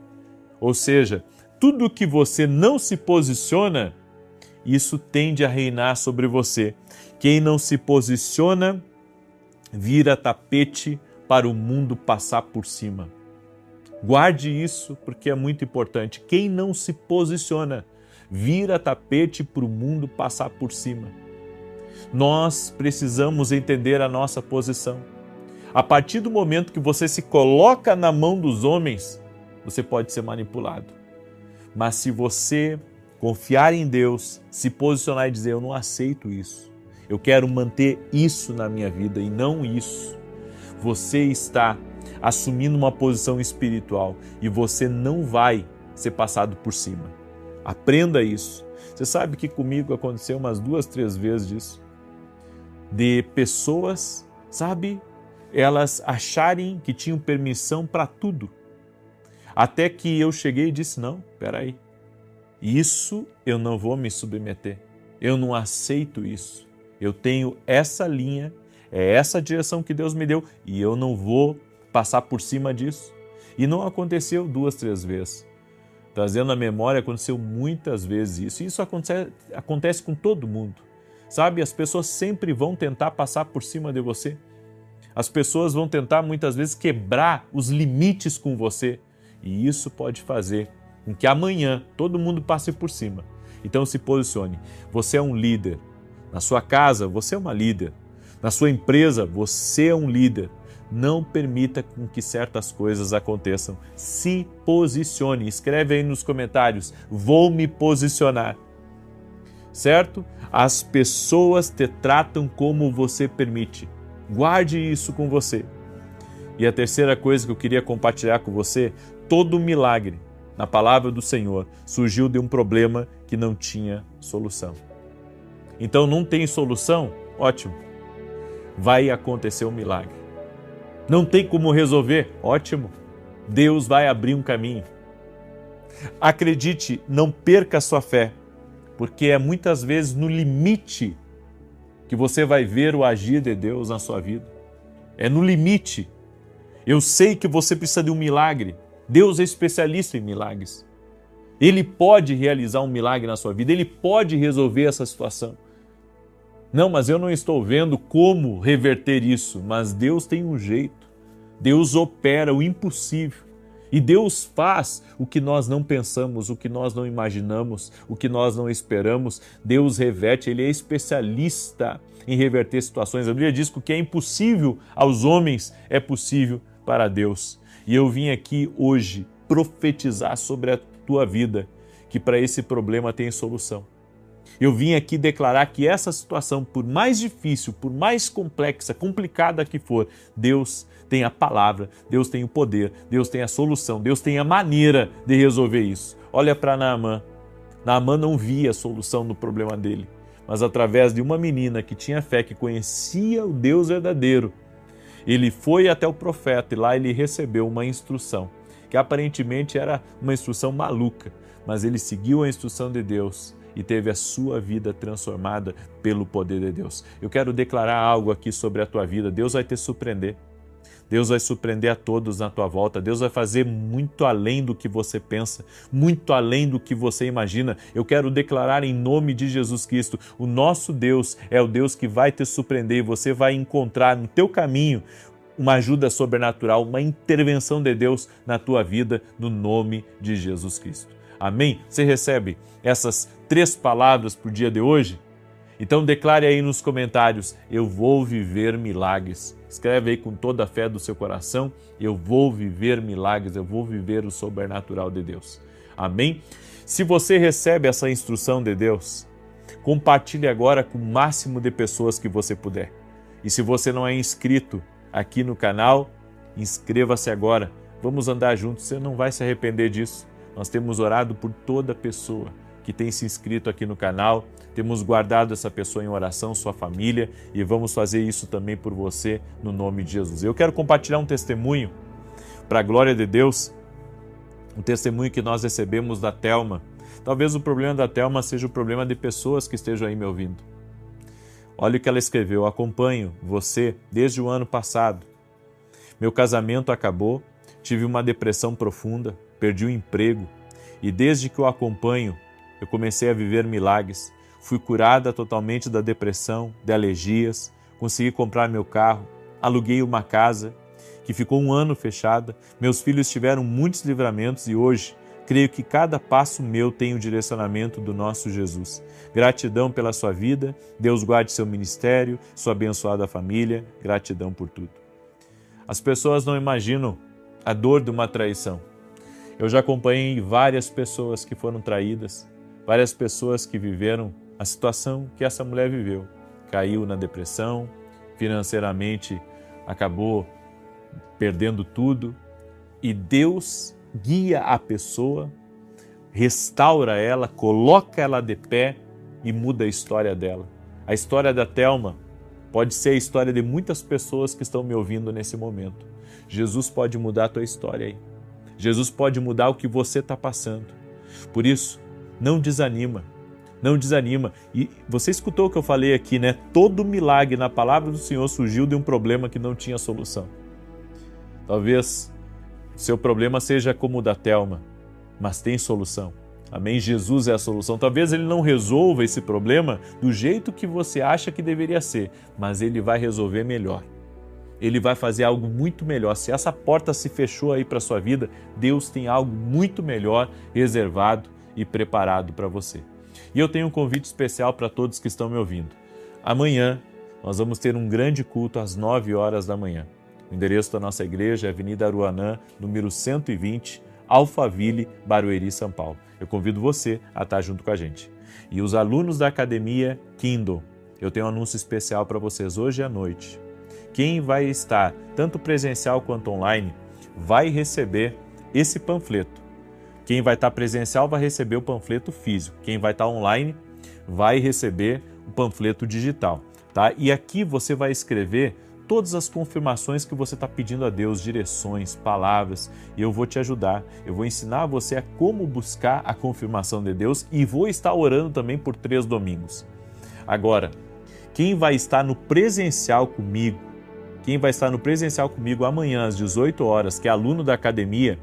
Ou seja, tudo que você não se posiciona, isso tende a reinar sobre você. Quem não se posiciona, vira tapete para o mundo passar por cima. Guarde isso porque é muito importante. Quem não se posiciona, vira tapete para o mundo passar por cima. Nós precisamos entender a nossa posição. A partir do momento que você se coloca na mão dos homens, você pode ser manipulado. Mas se você confiar em Deus, se posicionar e dizer, eu não aceito isso, eu quero manter isso na minha vida e não isso, você está assumindo uma posição espiritual e você não vai ser passado por cima. Aprenda isso. Você sabe que comigo aconteceu umas 2, 3 vezes disso. De pessoas, sabe, elas acharem que tinham permissão para tudo. Até que eu cheguei e disse, não, peraí, isso eu não vou me submeter. Eu não aceito isso. Eu tenho essa linha, é essa direção que Deus me deu e eu não vou passar por cima disso. E não aconteceu 2, 3 vezes. Trazendo a memória, aconteceu muitas vezes isso. E isso acontece com todo mundo. Sabe, as pessoas sempre vão tentar passar por cima de você. As pessoas vão tentar muitas vezes quebrar os limites com você. E isso pode fazer com que amanhã todo mundo passe por cima. Então se posicione. Você é um líder. Na sua casa, você é uma líder. Na sua empresa, você é um líder. Não permita com que certas coisas aconteçam. Se posicione. Escreve aí nos comentários. Vou me posicionar. Certo? As pessoas te tratam como você permite. Guarde isso com você. E a terceira coisa que eu queria compartilhar com você, todo milagre, na palavra do Senhor, surgiu de um problema que não tinha solução. Então não tem solução? Ótimo. Vai acontecer um milagre. Não tem como resolver? Ótimo. Deus vai abrir um caminho. Acredite, não perca a sua fé, porque é muitas vezes no limite que você vai ver o agir de Deus na sua vida. É no limite. Eu sei que você precisa de um milagre. Deus é especialista em milagres. Ele pode realizar um milagre na sua vida, Ele pode resolver essa situação. Não, mas eu não estou vendo como reverter isso. Mas Deus tem um jeito. Deus opera o impossível. E Deus faz o que nós não pensamos, o que nós não imaginamos, o que nós não esperamos. Deus reverte, Ele é especialista em reverter situações. A Bíblia diz que o que é impossível aos homens é possível para Deus. E eu vim aqui hoje profetizar sobre a tua vida, que para esse problema tem solução. Eu vim aqui declarar que essa situação, por mais difícil, por mais complexa, complicada que for, Deus tem a palavra, Deus tem o poder, Deus tem a solução, Deus tem a maneira de resolver isso. Olha para Naamã. Naamã não via a solução no problema dele, mas através de uma menina que tinha fé, que conhecia o Deus verdadeiro, ele foi até o profeta e lá ele recebeu uma instrução, que aparentemente era uma instrução maluca, mas ele seguiu a instrução de Deus e teve a sua vida transformada pelo poder de Deus. Eu quero declarar algo aqui sobre a tua vida. Deus vai te surpreender. Deus vai surpreender a todos na tua volta. Deus vai fazer muito além do que você pensa, muito além do que você imagina. Eu quero declarar em nome de Jesus Cristo, o nosso Deus é o Deus que vai te surpreender e você vai encontrar no teu caminho uma ajuda sobrenatural, uma intervenção de Deus na tua vida, no nome de Jesus Cristo. Amém? Você recebe essas 3 palavras para o dia de hoje? Então declare aí nos comentários, eu vou viver milagres. Escreve aí com toda a fé do seu coração, eu vou viver milagres, eu vou viver o sobrenatural de Deus. Amém? Se você recebe essa instrução de Deus, compartilhe agora com o máximo de pessoas que você puder. E se você não é inscrito aqui no canal, inscreva-se agora. Vamos andar juntos, você não vai se arrepender disso. Nós temos orado por toda pessoa que tem se inscrito aqui no canal, temos guardado essa pessoa em oração, sua família, e vamos fazer isso também por você, no nome de Jesus. Eu quero compartilhar um testemunho, para a glória de Deus, um testemunho que nós recebemos da Thelma. Talvez o problema da Thelma seja o problema de pessoas que estejam aí me ouvindo. Olha o que ela escreveu: acompanho você desde o ano passado. Meu casamento acabou, tive uma depressão profunda, perdi o emprego e desde que o acompanho, eu comecei a viver milagres. Fui curada totalmente da depressão, de alergias, consegui comprar meu carro, aluguei uma casa que ficou 1 ano fechada. Meus filhos tiveram muitos livramentos e hoje creio que cada passo meu tem o direcionamento do nosso Jesus. Gratidão pela sua vida, Deus guarde seu ministério, sua abençoada família, gratidão por tudo. As pessoas não imaginam a dor de uma traição. Eu já acompanhei várias pessoas que foram traídas, várias pessoas que viveram a situação que essa mulher viveu. Caiu na depressão, financeiramente acabou perdendo tudo e Deus guia a pessoa, restaura ela, coloca ela de pé e muda a história dela. A história da Thelma pode ser a história de muitas pessoas que estão me ouvindo nesse momento. Jesus pode mudar a tua história aí. Jesus pode mudar o que você está passando. Por isso, não desanima. Não desanima. E você escutou o que eu falei aqui, né? Todo milagre na palavra do Senhor surgiu de um problema que não tinha solução. Talvez seu problema seja como o da Thelma, mas tem solução. Amém? Jesus é a solução. Talvez Ele não resolva esse problema do jeito que você acha que deveria ser, mas Ele vai resolver melhor. Ele vai fazer algo muito melhor. Se essa porta se fechou aí para a sua vida, Deus tem algo muito melhor reservado e preparado para você. E eu tenho um convite especial para todos que estão me ouvindo. Amanhã nós vamos ter um grande culto às 9 horas da manhã. O endereço da nossa igreja é Avenida Aruanã, número 120, Alphaville, Barueri, São Paulo. Eu convido você a estar junto com a gente. E os alunos da Academia Kindle, eu tenho um anúncio especial para vocês hoje à noite. Quem vai estar, tanto presencial quanto online, vai receber esse panfleto. Quem vai estar presencial vai receber o panfleto físico. Quem vai estar online vai receber o panfleto digital. Tá? E aqui você vai escrever todas as confirmações que você está pedindo a Deus, direções, palavras, e eu vou te ajudar. Eu vou ensinar você a como buscar a confirmação de Deus e vou estar orando também por 3 domingos. Agora, quem vai estar no presencial comigo, amanhã às 18 horas, que é aluno da academia,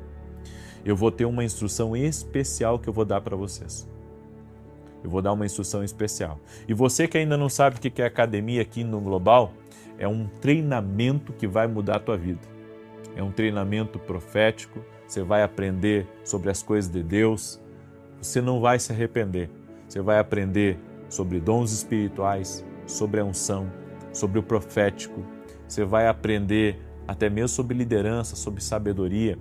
eu vou ter uma instrução especial que eu vou dar para vocês. Eu vou dar uma instrução especial. E você que ainda não sabe o que é academia aqui no Global, é um treinamento que vai mudar a tua vida. É um treinamento profético, você vai aprender sobre as coisas de Deus, você não vai se arrepender. Você vai aprender sobre dons espirituais, sobre a unção, sobre o profético, você vai aprender até mesmo sobre liderança, sobre sabedoria.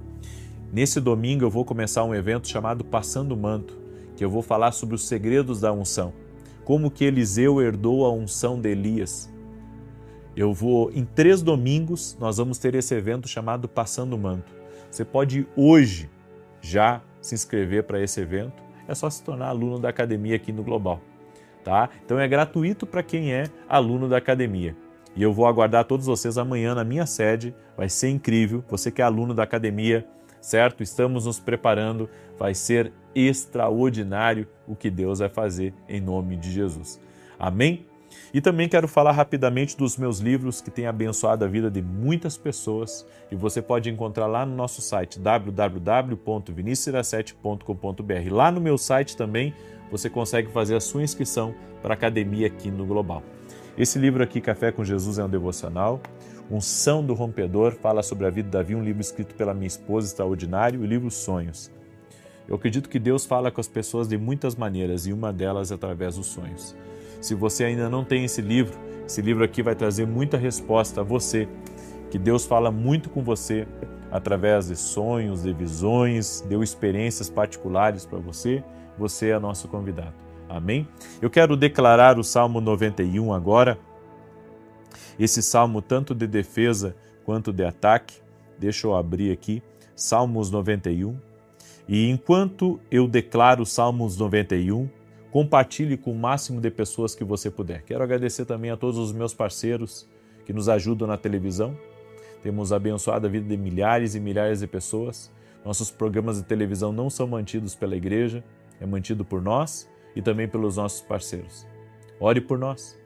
Nesse domingo eu vou começar um evento chamado Passando o Manto, que eu vou falar sobre os segredos da unção, como que Eliseu herdou a unção de Elias. Em 3 domingos, nós vamos ter esse evento chamado Passando o Manto. Você pode hoje já se inscrever para esse evento, é só se tornar aluno da academia aqui no Global. Tá? Então é gratuito para quem é aluno da academia. E eu vou aguardar todos vocês amanhã na minha sede, vai ser incrível. Você que é aluno da academia, certo? Estamos nos preparando, vai ser extraordinário o que Deus vai fazer em nome de Jesus. Amém? E também quero falar rapidamente dos meus livros que têm abençoado a vida de muitas pessoas e você pode encontrar lá no nosso site www.vinicius17.com.br. Lá no meu site também você consegue fazer a sua inscrição para a academia aqui no Global. Esse livro aqui, Café com Jesus, é um devocional. Unção do Rompedor fala sobre a vida de Davi, um livro escrito pela minha esposa, extraordinário, e o livro Sonhos. Eu acredito que Deus fala com as pessoas de muitas maneiras e uma delas é através dos sonhos. Se você ainda não tem esse livro aqui vai trazer muita resposta a você, que Deus fala muito com você através de sonhos, de visões, deu experiências particulares para você, você é nosso convidado. Amém? Eu quero declarar o Salmo 91 agora, esse salmo tanto de defesa quanto de ataque. Deixa eu abrir aqui, Salmos 91. E enquanto eu declaro Salmos 91, compartilhe com o máximo de pessoas que você puder. Quero agradecer também a todos os meus parceiros que nos ajudam na televisão. Temos abençoado a vida de milhares e milhares de pessoas. Nossos programas de televisão não são mantidos pela igreja, é mantido por nós e também pelos nossos parceiros. Ore por nós.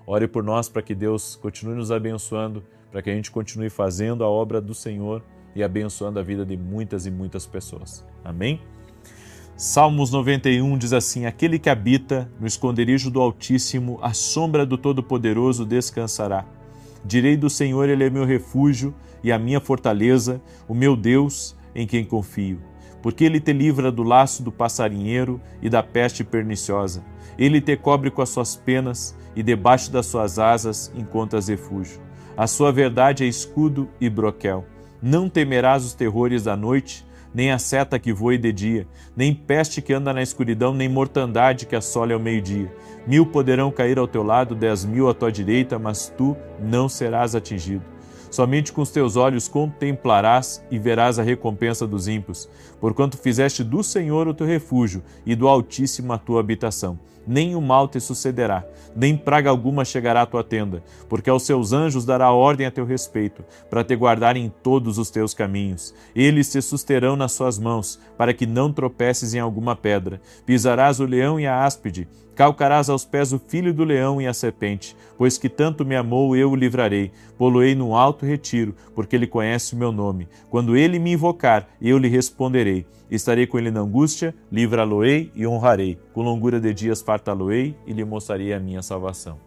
Ore por nós para que Deus continue nos abençoando, para que a gente continue fazendo a obra do Senhor e abençoando a vida de muitas e muitas pessoas. Amém? Salmos 91 diz assim: aquele que habita no esconderijo do Altíssimo, à sombra do Todo-Poderoso descansará. Direi do Senhor, ele é meu refúgio e a minha fortaleza, o meu Deus em quem confio. Porque ele te livra do laço do passarinheiro e da peste perniciosa. Ele te cobre com as suas penas e debaixo das suas asas encontras refúgio. A sua verdade é escudo e broquel. Não temerás os terrores da noite, nem a seta que voe de dia, nem peste que anda na escuridão, nem mortandade que assole ao meio-dia. 1000 poderão cair ao teu lado, 10.000 à tua direita, mas tu não serás atingido. Somente com os teus olhos contemplarás e verás a recompensa dos ímpios, porquanto fizeste do Senhor o teu refúgio e do Altíssimo a tua habitação. Nem o mal te sucederá, nem praga alguma chegará à tua tenda, porque aos seus anjos dará ordem a teu respeito, para te guardarem em todos os teus caminhos. Eles te susterão nas suas mãos, para que não tropeces em alguma pedra. Pisarás o leão e a áspide, calcarás aos pés o filho do leão e a serpente, pois que tanto me amou, eu o livrarei. Pô-lo-ei num alto retiro, porque ele conhece o meu nome. Quando ele me invocar, eu lhe responderei. Estarei com ele na angústia, livrá-lo-ei e honrarei. Com longura de dias fartá-lo-ei e lhe mostrarei a minha salvação.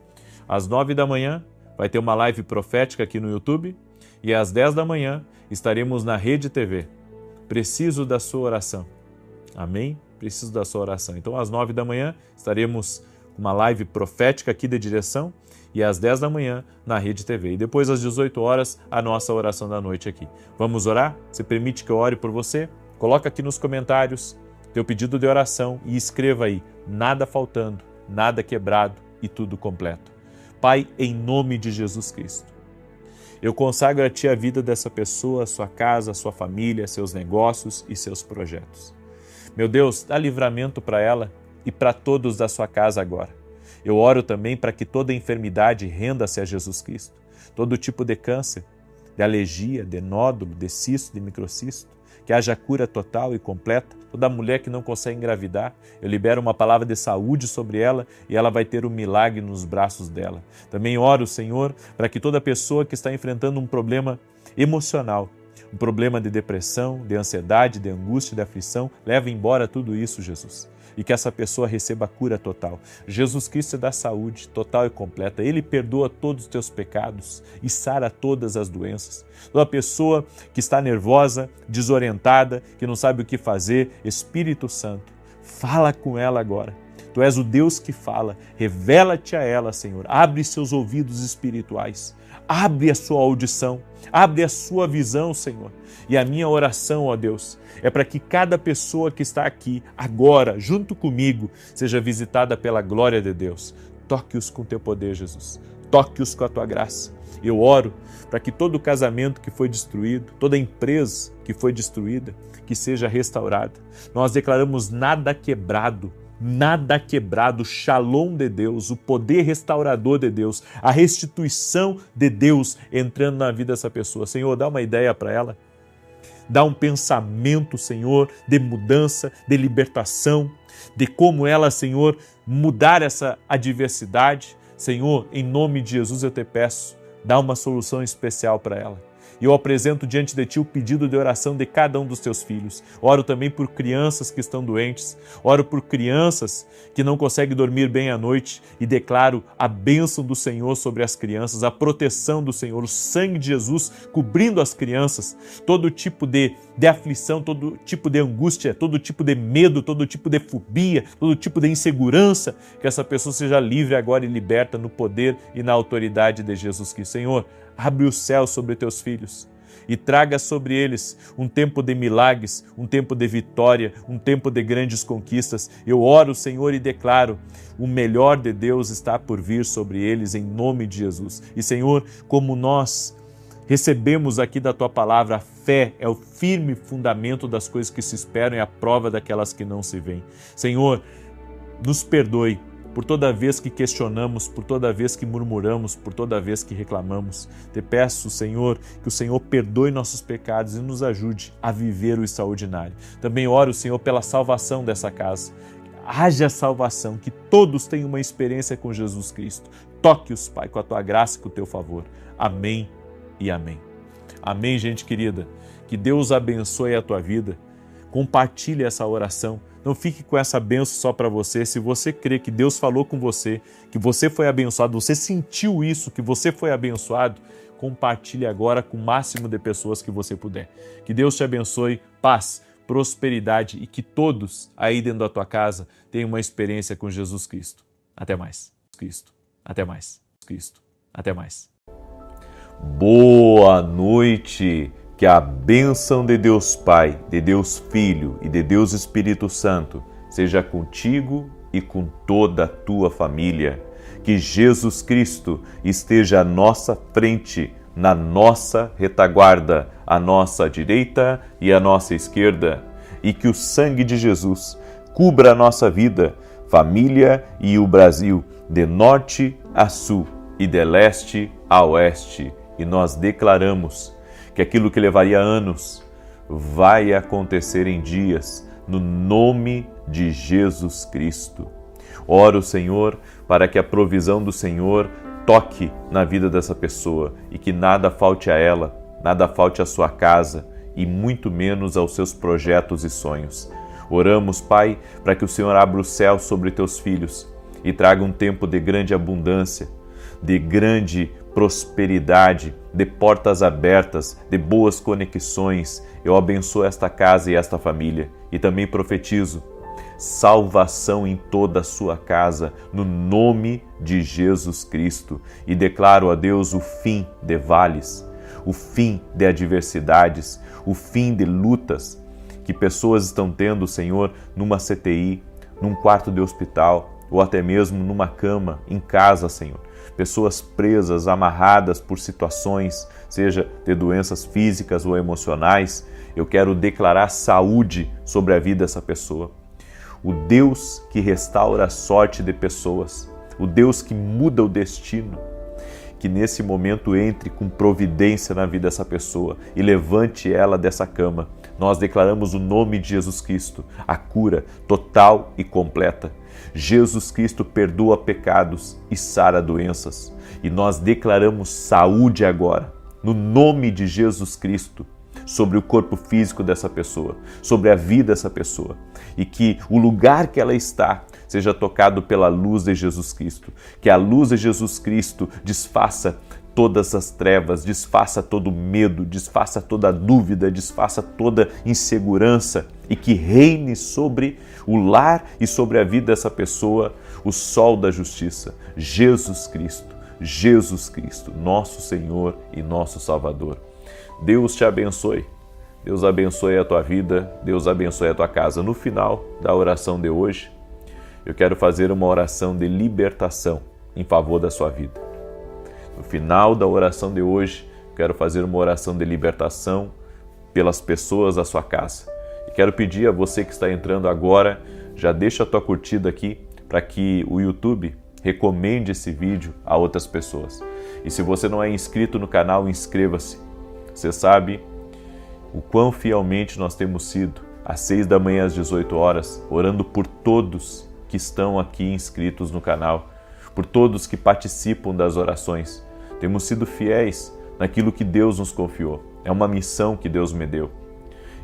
Às 9 da manhã vai ter uma live profética aqui no YouTube e às 10 da manhã estaremos na Rede TV. Preciso da sua oração. Amém? Preciso da sua oração. Então, às 9 da manhã estaremos com uma live profética aqui de direção e às 10 da manhã na Rede TV. E depois, às 18 horas, a nossa oração da noite aqui. Vamos orar? Você permite que eu ore por você? Coloca aqui nos comentários teu pedido de oração e escreva aí, nada faltando, nada quebrado e tudo completo. Pai, em nome de Jesus Cristo, eu consagro a Ti a vida dessa pessoa, a sua casa, a sua família, seus negócios e seus projetos. Meu Deus, dá livramento para ela e para todos da sua casa agora. Eu oro também para que toda enfermidade renda-se a Jesus Cristo. Todo tipo de câncer, de alergia, de nódulo, de cisto, de microcisto, que haja cura total e completa. Toda mulher que não consegue engravidar, eu libero uma palavra de saúde sobre ela e ela vai ter um milagre nos braços dela. Também oro, Senhor, para que toda pessoa que está enfrentando um problema emocional, um problema de depressão, de ansiedade, de angústia, de aflição, leve embora tudo isso, Jesus. E que essa pessoa receba a cura total. Jesus Cristo dá saúde total e completa. Ele perdoa todos os teus pecados e sara todas as doenças. Toda pessoa que está nervosa, desorientada, que não sabe o que fazer, Espírito Santo, fala com ela agora. Tu és o Deus que fala. Revela-te a ela, Senhor. Abre seus ouvidos espirituais. Abre a sua audição. Abre a sua visão, Senhor. E a minha oração, ó Deus, é para que cada pessoa que está aqui, agora, junto comigo, seja visitada pela glória de Deus. Toque-os com teu poder, Jesus. Toque-os com a tua graça. Eu oro para que todo casamento que foi destruído, toda empresa que foi destruída, que seja restaurada. Nós declaramos nada quebrado, Shalom de Deus, o poder restaurador de Deus, a restituição de Deus entrando na vida dessa pessoa. Senhor, dá uma ideia para ela. Dá um pensamento, Senhor, de mudança, de libertação, de como ela, Senhor, mudar essa adversidade. Senhor, em nome de Jesus eu te peço, dá uma solução especial para ela. E eu apresento diante de Ti o pedido de oração de cada um dos Teus filhos. Oro também por crianças que estão doentes. Oro por crianças que não conseguem dormir bem à noite e declaro a bênção do Senhor sobre as crianças, a proteção do Senhor, o sangue de Jesus cobrindo as crianças. Todo tipo de aflição, todo tipo de angústia, todo tipo de medo, todo tipo de fobia, todo tipo de insegurança, que essa pessoa seja livre agora e liberta no poder e na autoridade de Jesus Cristo. Senhor, abre o céu sobre teus filhos e traga sobre eles um tempo de milagres, um tempo de vitória, um tempo de grandes conquistas. Eu oro, Senhor, e declaro, o melhor de Deus está por vir sobre eles em nome de Jesus. E, Senhor, como nós recebemos aqui da Tua palavra, a fé é o firme fundamento das coisas que se esperam e a prova daquelas que não se veem. Senhor, nos perdoe por toda vez que questionamos, por toda vez que murmuramos, por toda vez que reclamamos. Te peço, Senhor, que o Senhor perdoe nossos pecados e nos ajude a viver o extraordinário. Também oro, Senhor, pela salvação dessa casa. Haja salvação, que todos tenham uma experiência com Jesus Cristo. Toque-os, Pai, com a Tua graça e com o Teu favor. Amém e amém. Amém, gente querida. Que Deus abençoe a tua vida. Compartilhe essa oração. Não fique com essa bênção só para você. Se você crê que Deus falou com você, que você foi abençoado, você sentiu isso, que você foi abençoado, compartilhe agora com o máximo de pessoas que você puder. Que Deus te abençoe, paz, prosperidade e que todos aí dentro da tua casa tenham uma experiência com Jesus Cristo. Até mais. Cristo. Até mais. Cristo. Até mais. Boa noite. Que a bênção de Deus Pai, de Deus Filho e de Deus Espírito Santo seja contigo e com toda a tua família. Que Jesus Cristo esteja à nossa frente, na nossa retaguarda, à nossa direita e à nossa esquerda. E que o sangue de Jesus cubra a nossa vida, família e o Brasil, de norte a sul e de leste a oeste. E nós declaramos que aquilo que levaria anos vai acontecer em dias, no nome de Jesus Cristo. Oro, Senhor, para que a provisão do Senhor toque na vida dessa pessoa e que nada falte a ela, nada falte à sua casa e muito menos aos seus projetos e sonhos. Oramos, Pai, para que o Senhor abra o céu sobre teus filhos e traga um tempo de grande abundância, de grande prosperidade, de portas abertas, de boas conexões. Eu abençoo esta casa e esta família e também profetizo salvação em toda a sua casa, no nome de Jesus Cristo. E declaro a Deus o fim de vales, o fim de adversidades, o fim de lutas que pessoas estão tendo, Senhor, numa CTI, num quarto de hospital ou até mesmo numa cama, em casa, Senhor. Pessoas presas, amarradas por situações, seja de doenças físicas ou emocionais. Eu quero declarar saúde sobre a vida dessa pessoa. O Deus que restaura a sorte de pessoas, o Deus que muda o destino, que nesse momento entre com providência na vida dessa pessoa e levante ela dessa cama. Nós declaramos o nome de Jesus Cristo, a cura total e completa. Jesus Cristo perdoa pecados e sara doenças. E nós declaramos saúde agora, no nome de Jesus Cristo, sobre o corpo físico dessa pessoa, sobre a vida dessa pessoa. E que o lugar que ela está seja tocado pela luz de Jesus Cristo. Que a luz de Jesus Cristo desfaça todas as trevas, desfaça todo medo, desfaça toda dúvida, desfaça toda insegurança e que reine sobre o lar e sobre a vida dessa pessoa o sol da justiça, Jesus Cristo, nosso Senhor e nosso Salvador. Deus te abençoe, Deus abençoe a tua vida, Deus abençoe a tua casa. No final da oração de hoje, eu quero fazer uma oração de libertação em favor da sua vida. No final da oração de hoje, quero fazer uma oração de libertação pelas pessoas da sua casa. E quero pedir a você que está entrando agora, já deixa a tua curtida aqui para que o YouTube recomende esse vídeo a outras pessoas. E se você não é inscrito no canal, inscreva-se. Você sabe o quão fielmente nós temos sido, às 6 da manhã, às 18 horas, orando por todos que estão aqui inscritos no canal, por todos que participam das orações. Temos sido fiéis naquilo que Deus nos confiou. É uma missão que Deus me deu.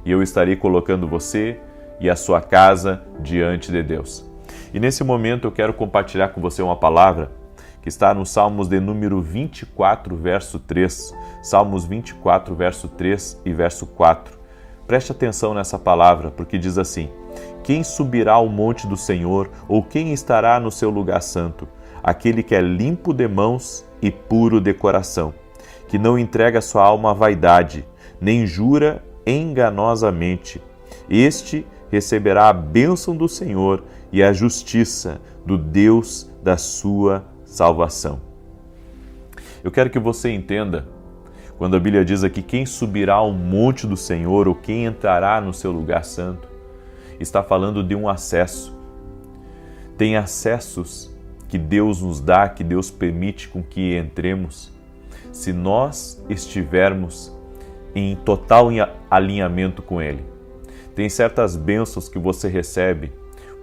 E eu estarei colocando você e a sua casa diante de Deus. E nesse momento eu quero compartilhar com você uma palavra que está no Salmos de número 24, verso 3. Salmos 24, verso 3 e verso 4. Preste atenção nessa palavra, porque diz assim: quem subirá ao monte do Senhor, ou quem estará no seu lugar santo? Aquele que é limpo de mãos e puro de coração, que não entrega sua alma à vaidade, nem jura enganosamente. Este receberá a bênção do Senhor e a justiça do Deus da sua salvação. Eu quero que você entenda, quando a Bíblia diz aqui, quem subirá ao monte do Senhor, ou quem entrará no seu lugar santo, está falando de um acesso. Tem acessos que Deus nos dá, que Deus permite com que entremos, se nós estivermos em total alinhamento com Ele. Tem certas bênçãos que você recebe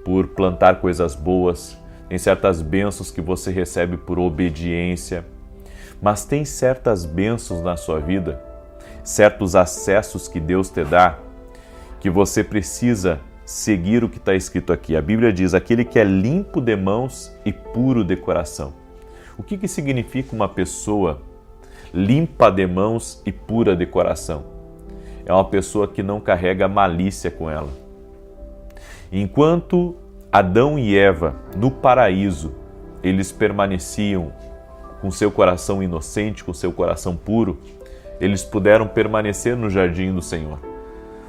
por plantar coisas boas, tem certas bênçãos que você recebe por obediência, mas tem certas bênçãos na sua vida, certos acessos que Deus te dá, que você precisa seguir o que está escrito aqui. A Bíblia diz: aquele que é limpo de mãos e puro de coração. O que significa uma pessoa limpa de mãos e pura de coração? É uma pessoa que não carrega malícia com ela. Enquanto Adão e Eva, no paraíso, eles permaneciam com seu coração inocente, com seu coração puro, eles puderam permanecer no jardim do Senhor.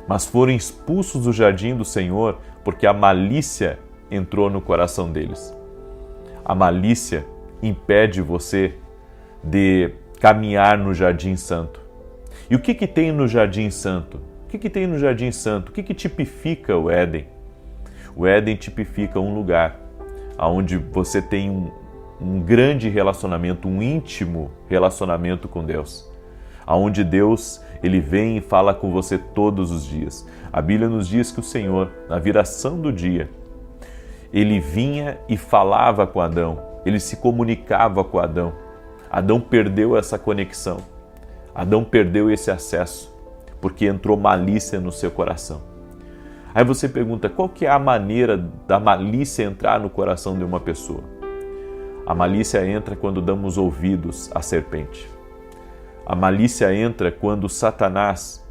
Mas foram expulsos do jardim do Senhor porque a malícia entrou no coração deles. A malícia impede você de caminhar no jardim santo. E o que tem no jardim santo? O que tem no jardim santo? O que tipifica o Éden? O Éden tipifica um lugar onde você tem um grande relacionamento, um íntimo relacionamento com Deus. Onde Deus, Ele vem e fala com você todos os dias. A Bíblia nos diz que o Senhor, na viração do dia, Ele vinha e falava com Adão, Ele se comunicava com Adão. Adão perdeu essa conexão, Adão perdeu esse acesso, porque entrou malícia no seu coração. Aí você pergunta, qual que é a maneira da malícia entrar no coração de uma pessoa? A malícia entra quando damos ouvidos à serpente. A malícia entra quando Satanás,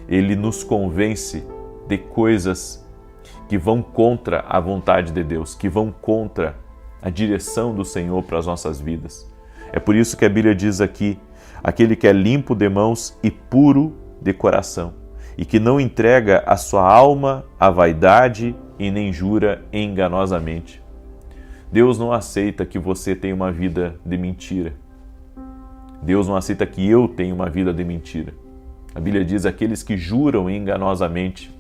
ele nos convence de coisas que vão contra a vontade de Deus, que vão contra a direção do Senhor para as nossas vidas. É por isso que a Bíblia diz aqui, aquele que é limpo de mãos e puro de coração, e que não entrega a sua alma à vaidade e nem jura enganosamente. Deus não aceita que você tenha uma vida de mentira. Deus não aceita que eu tenha uma vida de mentira. A Bíblia diz aqueles que juram enganosamente.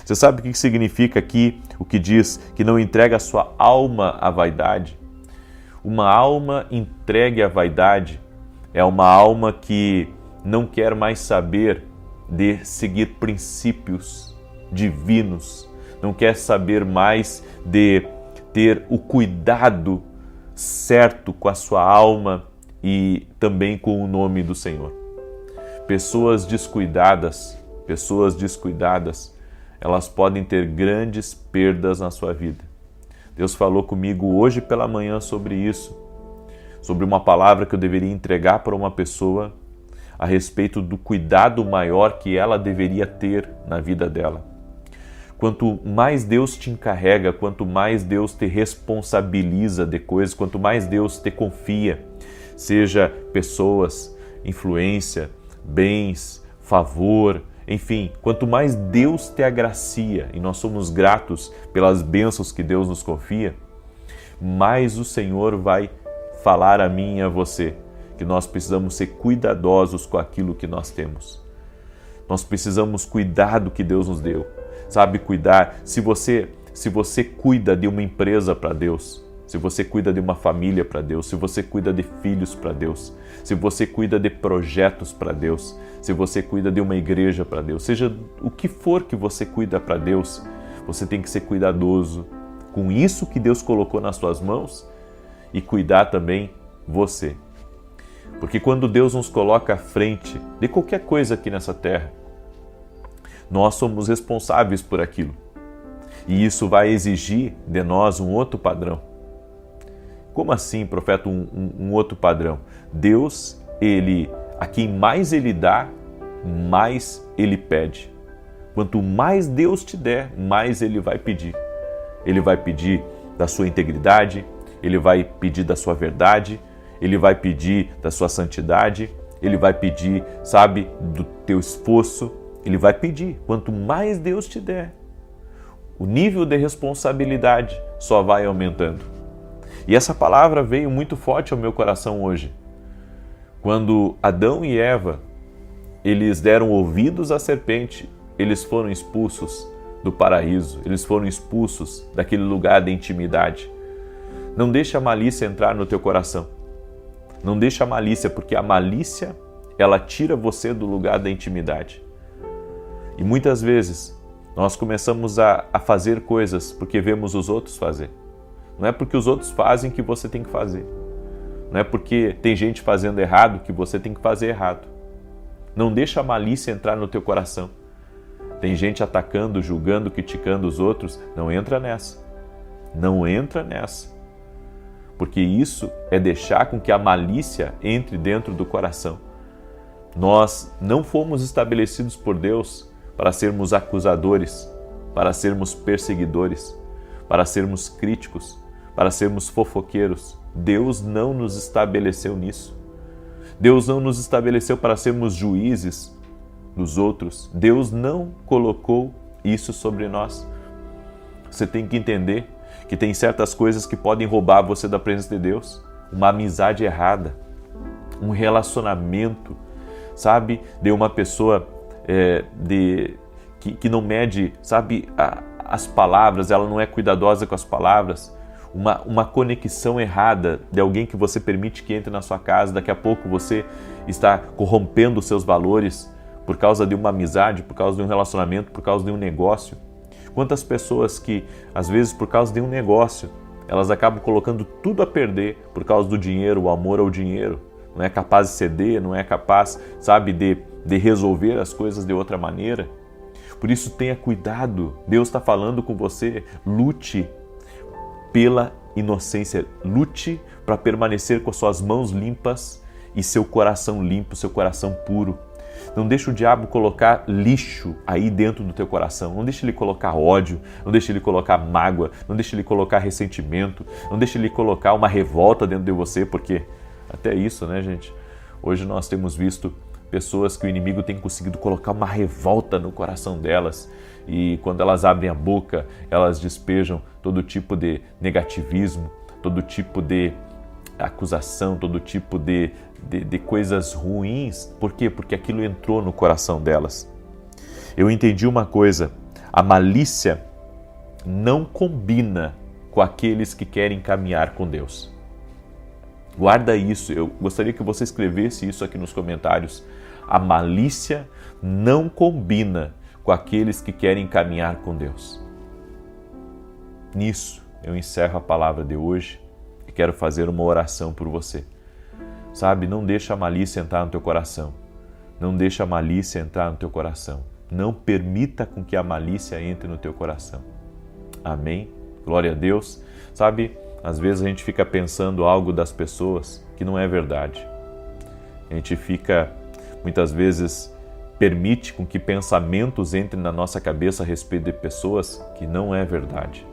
Você sabe o que significa aqui o que diz que não entrega a sua alma à vaidade? Uma alma entregue à vaidade é uma alma que não quer mais saber de seguir princípios divinos, não quer saber mais de ter o cuidado certo com a sua alma e também com o nome do Senhor. Pessoas descuidadas, elas podem ter grandes perdas na sua vida. Deus falou comigo hoje pela manhã sobre isso, sobre uma palavra que eu deveria entregar para uma pessoa a respeito do cuidado maior que ela deveria ter na vida dela. Quanto mais Deus te encarrega, quanto mais Deus te responsabiliza de coisas, quanto mais Deus te confia, seja pessoas, influência, bens, favor, enfim, quanto mais Deus te agracia, e nós somos gratos pelas bênçãos que Deus nos confia, mais o Senhor vai falar a mim e a você que nós precisamos ser cuidadosos com aquilo que nós temos. Nós precisamos cuidar do que Deus nos deu. Sabe, cuidar. Se você cuida de uma empresa para Deus, se você cuida de uma família para Deus, se você cuida de filhos para Deus, se você cuida de projetos para Deus, se você cuida de uma igreja para Deus, seja o que for que você cuida para Deus, você tem que ser cuidadoso com isso que Deus colocou nas suas mãos e cuidar também você. Porque quando Deus nos coloca à frente de qualquer coisa aqui nessa terra, nós somos responsáveis por aquilo. E isso vai exigir de nós um outro padrão. Como assim, profeta, um outro padrão? Deus, a quem mais Ele dá, mais Ele pede. Quanto mais Deus te der, mais Ele vai pedir. Ele vai pedir da sua integridade, Ele vai pedir da sua verdade, Ele vai pedir da sua santidade, Ele vai pedir, sabe, do teu esforço, Ele vai pedir. Quanto mais Deus te der, o nível de responsabilidade só vai aumentando. E essa palavra veio muito forte ao meu coração hoje. Quando Adão e Eva, eles deram ouvidos à serpente, eles foram expulsos do paraíso, eles foram expulsos daquele lugar de intimidade. Não deixa a malícia entrar no teu coração. Não deixa a malícia, porque a malícia, ela tira você do lugar da intimidade. E muitas vezes nós começamos a fazer coisas porque vemos os outros fazer. Não é porque os outros fazem que você tem que fazer. Não é porque tem gente fazendo errado que você tem que fazer errado. Não deixa a malícia entrar no teu coração. Tem gente atacando, julgando, criticando os outros. Não entra nessa. Não entra nessa. Porque isso é deixar com que a malícia entre dentro do coração. Nós não fomos estabelecidos por Deus para sermos acusadores, para sermos perseguidores, para sermos críticos, para sermos fofoqueiros. Deus não nos estabeleceu nisso. Deus não nos estabeleceu para sermos juízes dos outros. Deus não colocou isso sobre nós. Você tem que entender que tem certas coisas que podem roubar você da presença de Deus. Uma amizade errada, um relacionamento, sabe, de uma pessoa que não mede, sabe, as palavras, ela não é cuidadosa com as palavras. Uma conexão errada de alguém que você permite que entre na sua casa, daqui a pouco você está corrompendo os seus valores por causa de uma amizade, por causa de um relacionamento, por causa de um negócio. Quantas pessoas que, às vezes, por causa de um negócio, elas acabam colocando tudo a perder por causa do dinheiro, o amor ao dinheiro. Não é capaz de ceder, não é capaz, sabe, de resolver as coisas de outra maneira. Por isso, tenha cuidado. Deus está falando com você. Lute pela inocência. Lute para permanecer com as suas mãos limpas e seu coração limpo, seu coração puro. Não deixe o diabo colocar lixo aí dentro do teu coração. Não deixe ele colocar ódio, não deixe ele colocar mágoa, não deixe ele colocar ressentimento, não deixe ele colocar uma revolta dentro de você, porque até isso, né, gente? Hoje nós temos visto pessoas que o inimigo tem conseguido colocar uma revolta no coração delas, e quando elas abrem a boca, elas despejam todo tipo de negativismo, todo tipo de acusação, todo tipo de coisas ruins. Por quê? Porque aquilo entrou no coração delas. Eu entendi uma coisa: a malícia não combina com aqueles que querem caminhar com Deus. Guarda isso, eu gostaria que você escrevesse isso aqui nos comentários. A malícia não combina com aqueles que querem caminhar com Deus. Nisso eu encerro a palavra de hoje e quero fazer uma oração por você. Sabe, não deixa a malícia entrar no teu coração. Não deixa a malícia entrar no teu coração. Não permita com que a malícia entre no teu coração. Amém? Glória a Deus. Sabe, às vezes a gente fica pensando algo das pessoas que não é verdade. A gente fica, muitas vezes, permite com que pensamentos entrem na nossa cabeça a respeito de pessoas que não é verdade.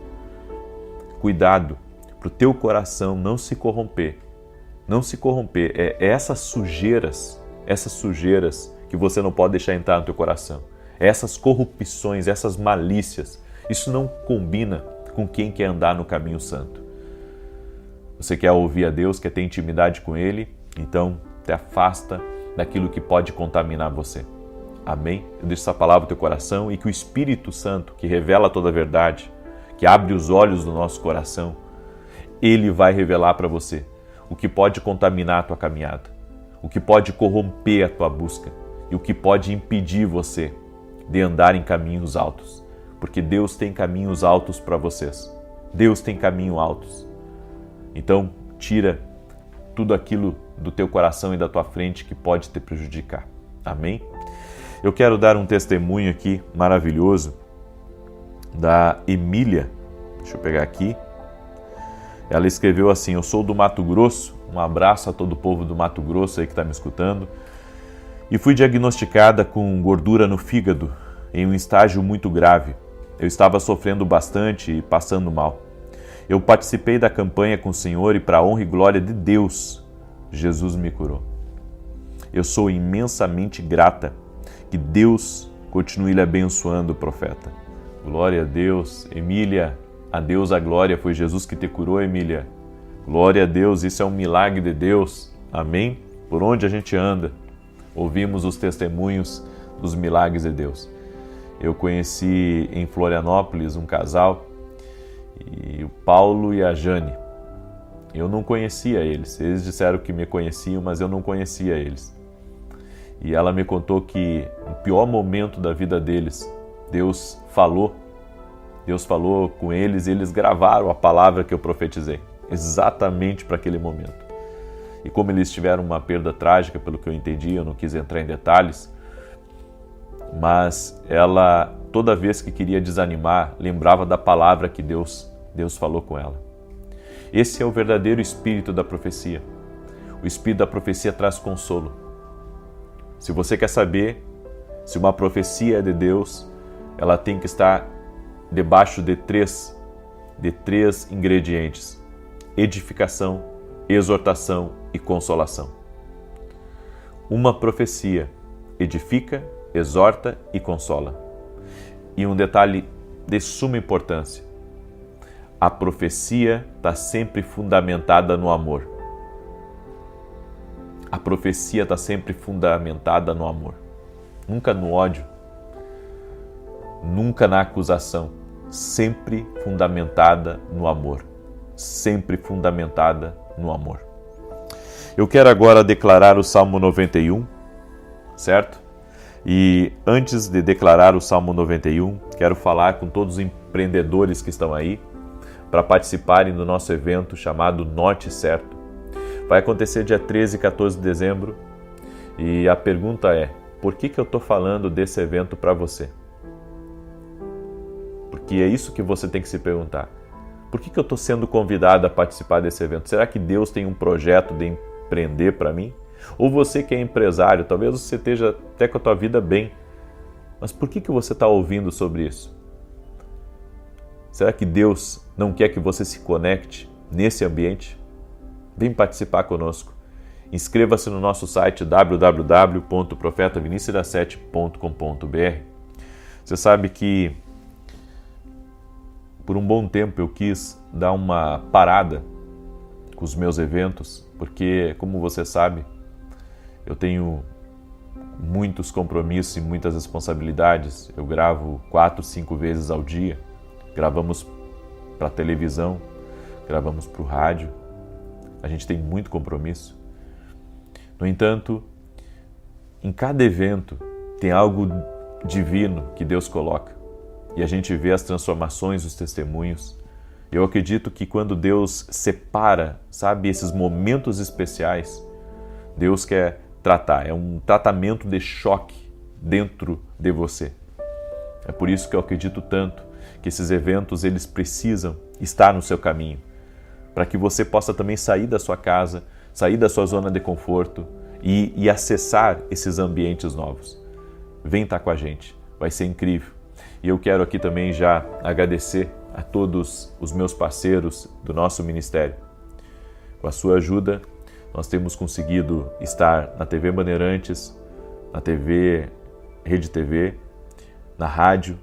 Cuidado, para o teu coração não se corromper. Não se corromper. É essas sujeiras que você não pode deixar entrar no teu coração. Essas corrupções, essas malícias. Isso não combina com quem quer andar no caminho santo. Você quer ouvir a Deus, quer ter intimidade com Ele? Então, te afasta daquilo que pode contaminar você. Amém? Eu deixo essa palavra no teu coração e que o Espírito Santo, que revela toda a verdade, que abre os olhos do nosso coração, Ele vai revelar para você o que pode contaminar a tua caminhada, o que pode corromper a tua busca e o que pode impedir você de andar em caminhos altos. Porque Deus tem caminhos altos para vocês. Deus tem caminhos altos. Então, tira tudo aquilo do teu coração e da tua frente que pode te prejudicar. Amém? Eu quero dar um testemunho aqui maravilhoso da Emília. Deixa eu pegar aqui. Ela escreveu assim: eu sou do Mato Grosso, um abraço a todo o povo do Mato Grosso aí que está me escutando, e fui diagnosticada com gordura no fígado em um estágio muito grave. Eu estava sofrendo bastante e passando mal. Eu participei da campanha com o Senhor e, para a honra e glória de Deus, Jesus me curou. Eu sou imensamente grata. Que Deus continue lhe abençoando, profeta. Glória a Deus. Emília, a Deus a glória. Foi Jesus que te curou, Emília. Glória a Deus, isso é um milagre de Deus. Amém? Por onde a gente anda, ouvimos os testemunhos dos milagres de Deus. Eu conheci em Florianópolis um casal, e o Paulo e a Jane. Eu não conhecia eles. Eles disseram que me conheciam, mas eu não conhecia eles. E ela me contou que no pior momento da vida deles, Deus falou com eles e eles gravaram a palavra que eu profetizei, exatamente para aquele momento. E como eles tiveram uma perda trágica, pelo que eu entendi, eu não quis entrar em detalhes, mas ela, toda vez que queria desanimar, lembrava da palavra que Deus falou com ela. Esse é o verdadeiro espírito da profecia. O espírito da profecia traz consolo. Se você quer saber se uma profecia é de Deus, ela tem que estar debaixo de três ingredientes: edificação, exortação e consolação. Uma profecia edifica, exorta e consola. E um detalhe de suma importância: a profecia está sempre fundamentada no amor. A profecia está sempre fundamentada no amor. Nunca no ódio, nunca na acusação. Sempre fundamentada no amor. Sempre fundamentada no amor. Eu quero agora declarar o Salmo 91, certo? E antes de declarar o Salmo 91, quero falar com todos os empreendedores que estão aí para participarem do nosso evento chamado Norte Certo. Vai acontecer dia 13 e 14 de dezembro e a pergunta é: por que eu estou falando desse evento para você? Porque é isso que você tem que se perguntar. Por que eu estou sendo convidado a participar desse evento? Será que Deus tem um projeto de empreender para mim? Ou você que é empresário, talvez você esteja até com a tua vida bem, mas por que você está ouvindo sobre isso? Será que Deus não quer que você se conecte nesse ambiente? Vem participar conosco. Inscreva-se no nosso site www.profetavinicius7.com.br. Você sabe que por um bom tempo eu quis dar uma parada com os meus eventos, porque, como você sabe, eu tenho muitos compromissos e muitas responsabilidades. Eu gravo 4, 5 vezes ao dia. Gravamos para a televisão, gravamos para o rádio. A gente tem muito compromisso. No entanto, em cada evento tem algo divino que Deus coloca. E a gente vê as transformações, os testemunhos. Eu acredito que quando Deus separa, sabe, esses momentos especiais, Deus quer tratar. É um tratamento de choque dentro de você. É por isso que eu acredito tanto que esses eventos, eles precisam estar no seu caminho, para que você possa também sair da sua casa, sair da sua zona de conforto e acessar esses ambientes novos. Vem estar com a gente, vai ser incrível. E eu quero aqui também já agradecer a todos os meus parceiros do nosso ministério. Com a sua ajuda, nós temos conseguido estar na TV Bandeirantes, na TV Rede TV, na rádio.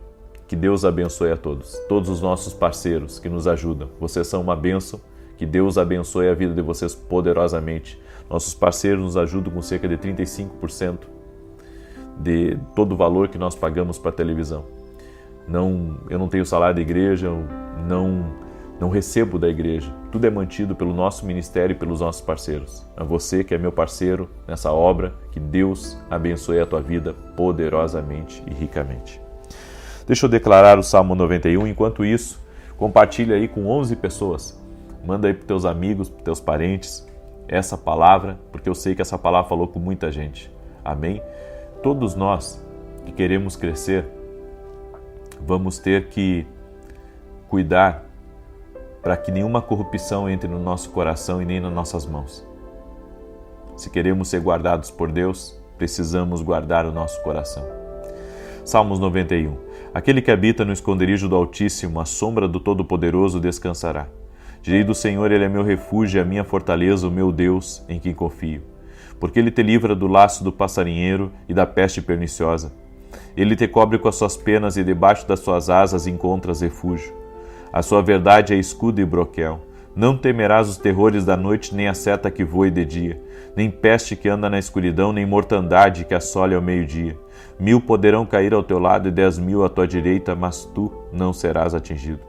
Que Deus abençoe a todos os nossos parceiros que nos ajudam. Vocês são uma bênção. Que Deus abençoe a vida de vocês poderosamente. Nossos parceiros nos ajudam com cerca de 35% de todo o valor que nós pagamos para a televisão. Eu não tenho salário da igreja, eu não recebo da igreja. Tudo é mantido pelo nosso ministério e pelos nossos parceiros. A você que é meu parceiro nessa obra, que Deus abençoe a tua vida poderosamente e ricamente. Deixa eu declarar o Salmo 91. Enquanto isso, compartilha aí com 11 pessoas. Manda aí para os teus amigos, para os teus parentes, essa palavra, porque eu sei que essa palavra falou com muita gente. Amém? Todos nós que queremos crescer, vamos ter que cuidar para que nenhuma corrupção entre no nosso coração e nem nas nossas mãos. Se queremos ser guardados por Deus, precisamos guardar o nosso coração. Salmos 91. Aquele que habita no esconderijo do Altíssimo, à sombra do Todo-Poderoso descansará. Direi do Senhor, Ele é meu refúgio, a minha fortaleza, o meu Deus, em quem confio. Porque Ele te livra do laço do passarinheiro e da peste perniciosa. Ele te cobre com as suas penas e debaixo das suas asas encontras refúgio. A sua verdade é escudo e broquel. Não temerás os terrores da noite, nem a seta que voe de dia, nem peste que anda na escuridão, nem mortandade que assole ao meio-dia. 1000 poderão cair ao teu lado e 10.000 à tua direita, mas tu não serás atingido.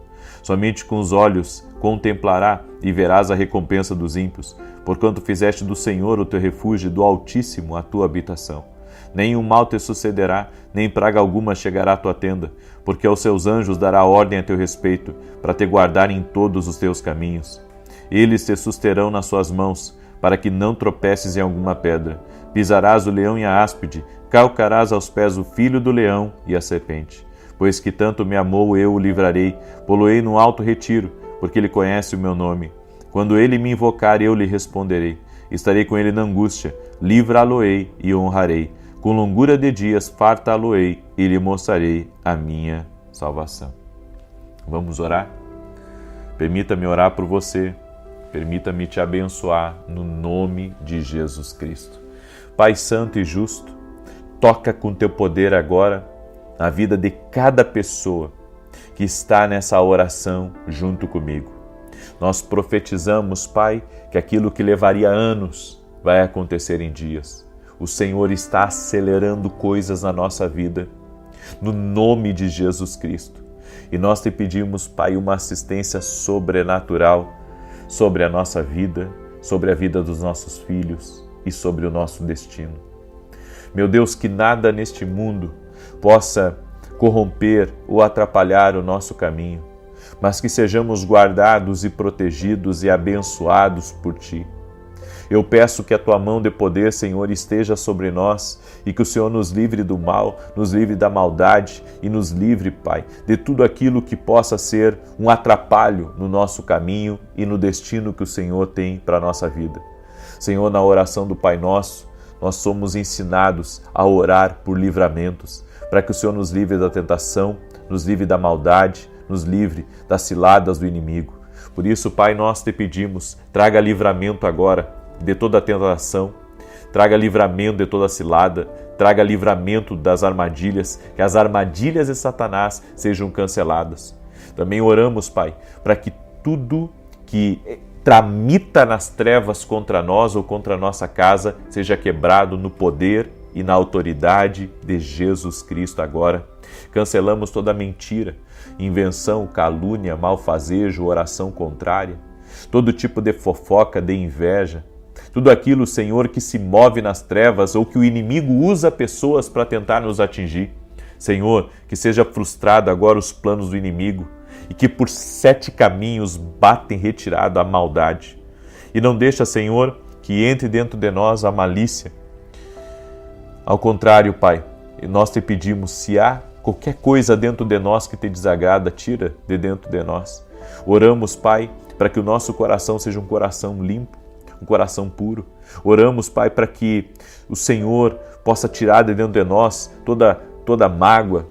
Somente com os olhos contemplará e verás a recompensa dos ímpios, porquanto fizeste do Senhor o teu refúgio e do Altíssimo a tua habitação. Nenhum mal te sucederá, nem praga alguma chegará à tua tenda, porque aos seus anjos dará ordem a teu respeito, para te guardar em todos os teus caminhos. Eles te susterão nas suas mãos, para que não tropeces em alguma pedra. Pisarás o leão e a áspide, calcarás aos pés o filho do leão e a serpente. Pois que tanto me amou, eu o livrarei, pô-lo-ei no alto retiro, porque ele conhece o meu nome. Quando ele me invocar, eu lhe responderei. Estarei com ele na angústia, livrá-lo-ei e honrarei. Com longura de dias fartá-lo-ei e lhe mostrarei a minha salvação. Vamos orar? Permita-me orar por você. Permita-me te abençoar no nome de Jesus Cristo. Pai santo e justo, toca com teu poder agora na vida de cada pessoa que está nessa oração junto comigo. Nós profetizamos, Pai, que aquilo que levaria anos vai acontecer em dias. O Senhor está acelerando coisas na nossa vida, no nome de Jesus Cristo. E nós te pedimos, Pai, uma assistência sobrenatural sobre a nossa vida, sobre a vida dos nossos filhos e sobre o nosso destino. Meu Deus, que nada neste mundo possa corromper ou atrapalhar o nosso caminho, mas que sejamos guardados e protegidos e abençoados por Ti. Eu peço que a Tua mão de poder, Senhor, esteja sobre nós e que o Senhor nos livre do mal, nos livre da maldade e nos livre, Pai, de tudo aquilo que possa ser um atrapalho no nosso caminho e no destino que o Senhor tem para a nossa vida. Senhor, na oração do Pai Nosso, nós somos ensinados a orar por livramentos, para que o Senhor nos livre da tentação, nos livre da maldade, nos livre das ciladas do inimigo. Por isso, Pai, nós te pedimos, traga livramento agora de toda a tentação, traga livramento de toda a cilada, traga livramento das armadilhas, que as armadilhas de Satanás sejam canceladas. Também oramos, Pai, para que tudo que tramita nas trevas contra nós ou contra a nossa casa seja quebrado no poder e na autoridade de Jesus Cristo agora. Cancelamos toda mentira, invenção, calúnia, malfazejo, oração contrária, todo tipo de fofoca, de inveja, tudo aquilo, Senhor, que se move nas trevas ou que o inimigo usa pessoas para tentar nos atingir. Senhor, que seja frustrado agora os planos do inimigo e que por 7 caminhos batem retirado a maldade. E não deixa, Senhor, que entre dentro de nós a malícia. Ao contrário, Pai, nós te pedimos, se há qualquer coisa dentro de nós que te desagrada, tira de dentro de nós. Oramos, Pai, para que o nosso coração seja um coração limpo, um coração puro. Oramos, Pai, para que o Senhor possa tirar de dentro de nós toda mágoa,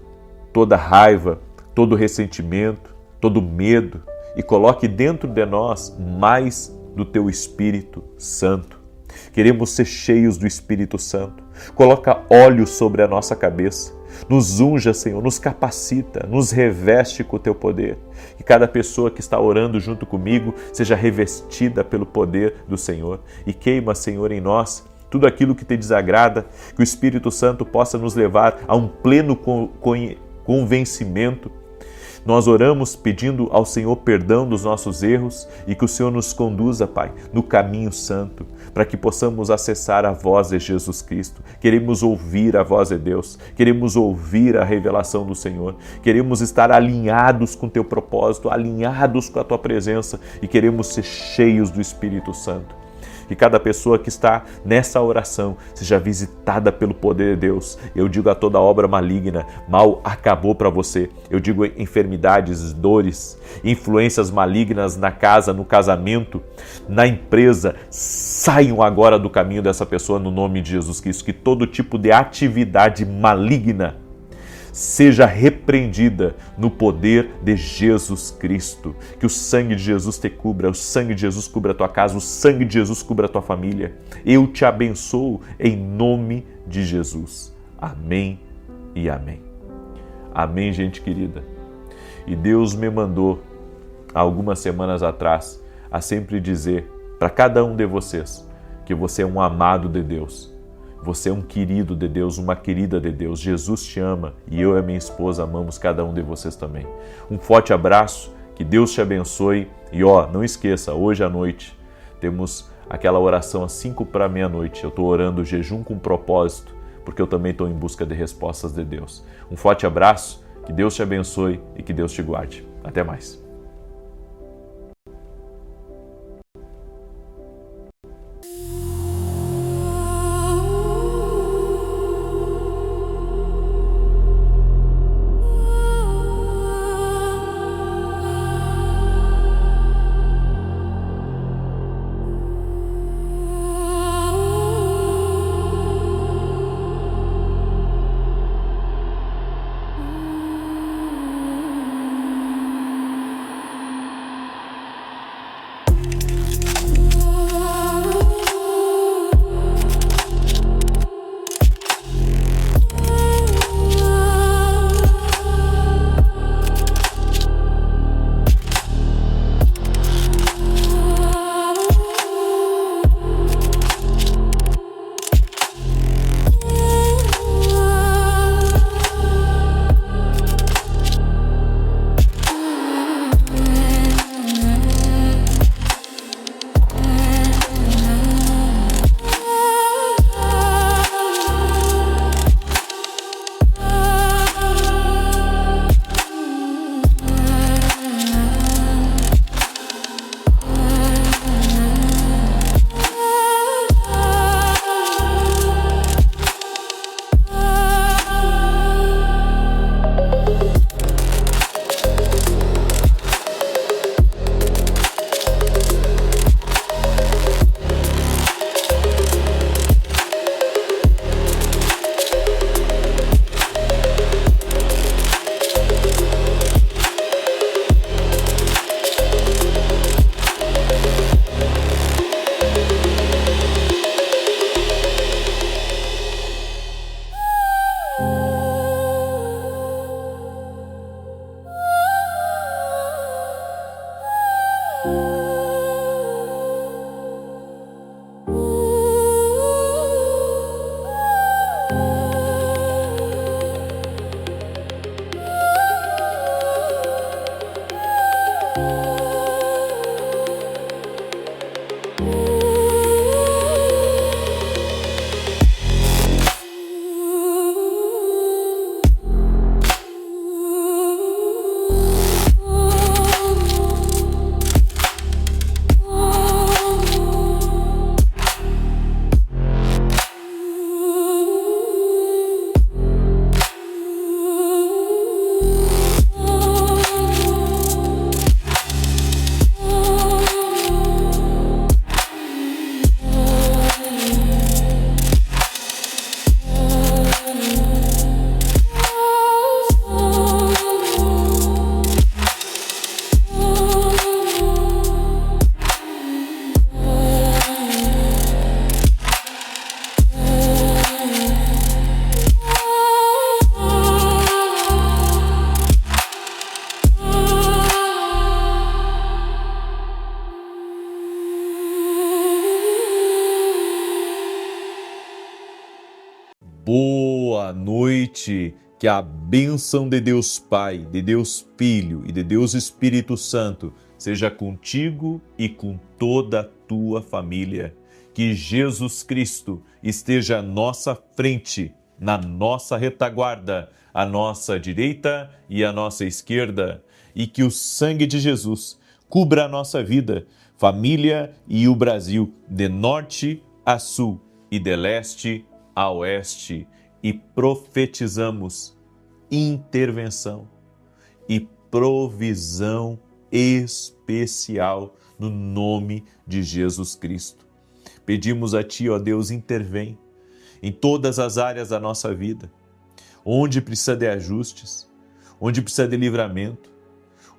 toda raiva, todo ressentimento, todo medo e coloque dentro de nós mais do Teu Espírito Santo. Queremos ser cheios do Espírito Santo. Coloca óleo sobre a nossa cabeça. Nos unja, Senhor, nos capacita, nos reveste com o Teu poder. Que cada pessoa que está orando junto comigo seja revestida pelo poder do Senhor. E queima, Senhor, em nós tudo aquilo que Te desagrada, que o Espírito Santo possa nos levar a um pleno convencimento. Nós oramos pedindo ao Senhor perdão dos nossos erros e que o Senhor nos conduza, Pai, no caminho santo, para que possamos acessar a voz de Jesus Cristo. Queremos ouvir a voz de Deus, queremos ouvir a revelação do Senhor, queremos estar alinhados com Teu propósito, alinhados com a Tua presença e queremos ser cheios do Espírito Santo. Que cada pessoa que está nessa oração seja visitada pelo poder de Deus. Eu digo a toda obra maligna, mal acabou para você. Eu digo enfermidades, dores, influências malignas na casa, no casamento, na empresa, saiam agora do caminho dessa pessoa no nome de Jesus Cristo. Que todo tipo de atividade maligna seja repreendida no poder de Jesus Cristo. Que o sangue de Jesus te cubra, o sangue de Jesus cubra a tua casa, o sangue de Jesus cubra a tua família. Eu te abençoo em nome de Jesus. Amém e amém. Amém, gente querida. E Deus me mandou, há algumas semanas atrás, a sempre dizer para cada um de vocês que você é um amado de Deus. Você é um querido de Deus, uma querida de Deus. Jesus te ama e eu e a minha esposa amamos cada um de vocês também. Um forte abraço, que Deus te abençoe. E não esqueça, hoje à noite temos aquela oração às 5 para meia-noite. Eu estou orando jejum com propósito, porque eu também estou em busca de respostas de Deus. Um forte abraço, que Deus te abençoe e que Deus te guarde. Até mais. Boa noite, que a bênção de Deus Pai, de Deus Filho e de Deus Espírito Santo seja contigo e com toda a tua família. Que Jesus Cristo esteja à nossa frente, na nossa retaguarda, à nossa direita e à nossa esquerda, e que o sangue de Jesus cubra a nossa vida, família e o Brasil, de norte a sul e de leste a oeste, e profetizamos intervenção e provisão especial no nome de Jesus Cristo. Pedimos a Ti, ó Deus, intervém em todas as áreas da nossa vida, onde precisa de ajustes, onde precisa de livramento,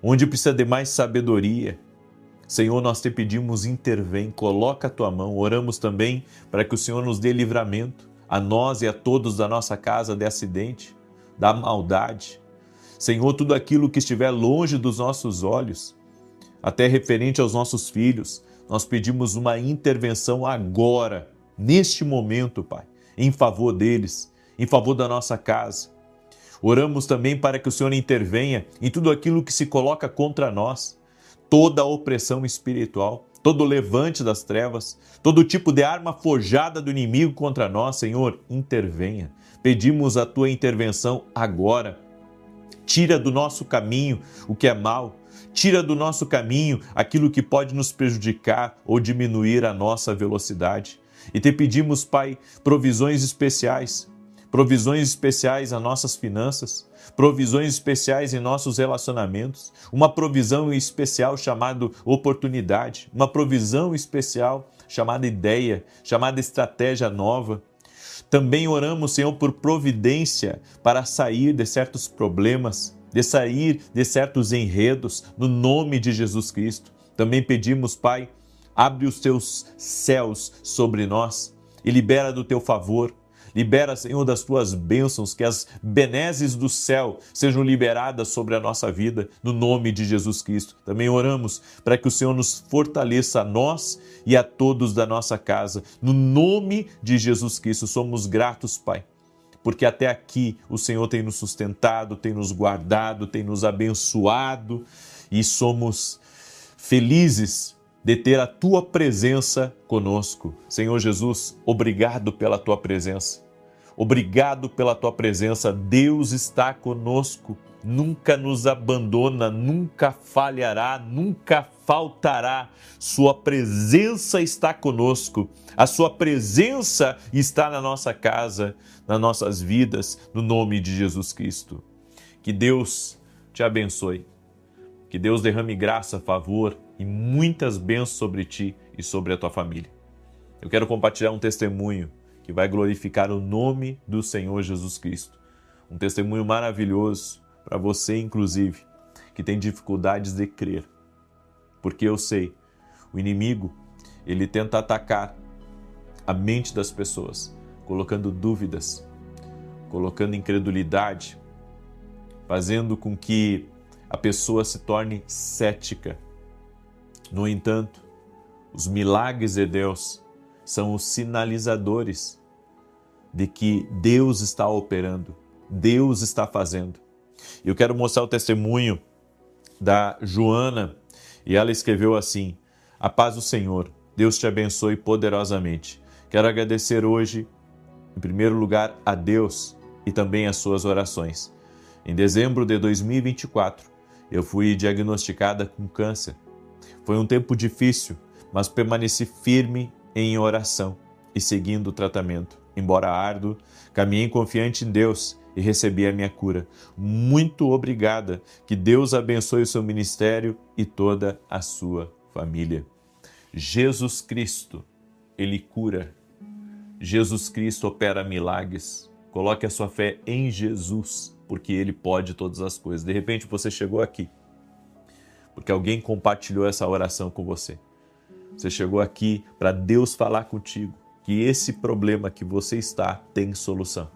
onde precisa de mais sabedoria. Senhor, nós te pedimos, intervém, coloca a Tua mão. Oramos também para que o Senhor nos dê livramento, a nós e a todos da nossa casa, de acidente, da maldade. Senhor, tudo aquilo que estiver longe dos nossos olhos, até referente aos nossos filhos, nós pedimos uma intervenção agora, neste momento, Pai, em favor deles, em favor da nossa casa. Oramos também para que o Senhor intervenha em tudo aquilo que se coloca contra nós, toda a opressão espiritual, todo o levante das trevas, todo tipo de arma forjada do inimigo contra nós. Senhor, intervenha. Pedimos a Tua intervenção agora. Tira do nosso caminho o que é mal, tira do nosso caminho aquilo que pode nos prejudicar ou diminuir a nossa velocidade. E te pedimos, Pai, provisões especiais às nossas finanças, provisões especiais em nossos relacionamentos, uma provisão especial chamada oportunidade, uma provisão especial chamada ideia, chamada estratégia nova. Também oramos, Senhor, por providência para sair de certos problemas, de sair de certos enredos, no nome de Jesus Cristo. Também pedimos, Pai, abre os Teus céus sobre nós e libera do Teu favor. Libera, Senhor, das Tuas bênçãos, que as benesses do céu sejam liberadas sobre a nossa vida, no nome de Jesus Cristo. Também oramos para que o Senhor nos fortaleça, a nós e a todos da nossa casa, no nome de Jesus Cristo. Somos gratos, Pai, porque até aqui o Senhor tem nos sustentado, tem nos guardado, tem nos abençoado, e somos felizes de ter a Tua presença conosco. Senhor Jesus, obrigado pela Tua presença. Obrigado pela Tua presença. Deus está conosco, nunca nos abandona, nunca falhará, nunca faltará. Sua presença está conosco. A Sua presença está na nossa casa, nas nossas vidas, no nome de Jesus Cristo. Que Deus te abençoe. Que Deus derrame graça, favor e muitas bênçãos sobre ti e sobre a tua família. Eu quero compartilhar um testemunho que vai glorificar o nome do Senhor Jesus Cristo. Um testemunho maravilhoso para você, inclusive, que tem dificuldades de crer. Porque eu sei, o inimigo, ele tenta atacar a mente das pessoas, colocando dúvidas, colocando incredulidade, fazendo com que a pessoa se torne cética. No entanto, os milagres de Deus são os sinalizadores de que Deus está operando, Deus está fazendo. Eu quero mostrar o testemunho da Joana, e ela escreveu assim: a paz do Senhor, Deus te abençoe poderosamente. Quero agradecer hoje, em primeiro lugar, a Deus e também as suas orações. Em dezembro de 2024, eu fui diagnosticada com câncer. Foi um tempo difícil, mas permaneci firme em oração e seguindo o tratamento. Embora árduo, caminhei confiante em Deus e recebi a minha cura. Muito obrigada. Que Deus abençoe o seu ministério e toda a sua família. Jesus Cristo, Ele cura. Jesus Cristo opera milagres. Coloque a sua fé em Jesus, porque Ele pode todas as coisas. De repente você chegou aqui porque alguém compartilhou essa oração com você. Você chegou aqui para Deus falar contigo que esse problema que você está tem solução.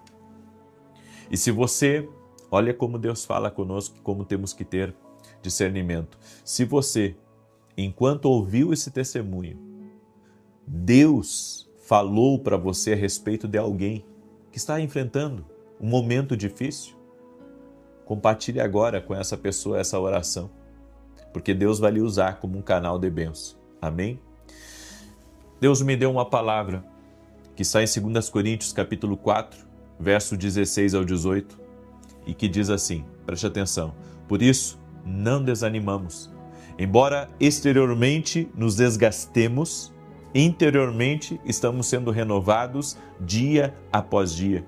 E se você, olha como Deus fala conosco, como temos que ter discernimento. Se você, enquanto ouviu esse testemunho, Deus falou para você a respeito de alguém que está enfrentando um momento difícil, compartilhe agora com essa pessoa essa oração, porque Deus vai lhe usar como um canal de bênção. Amém? Deus me deu uma palavra que está em 2 Coríntios capítulo 4, verso 16 ao 18, e que diz assim, preste atenção: por isso não desanimamos. Embora exteriormente nos desgastemos, interiormente estamos sendo renovados dia após dia.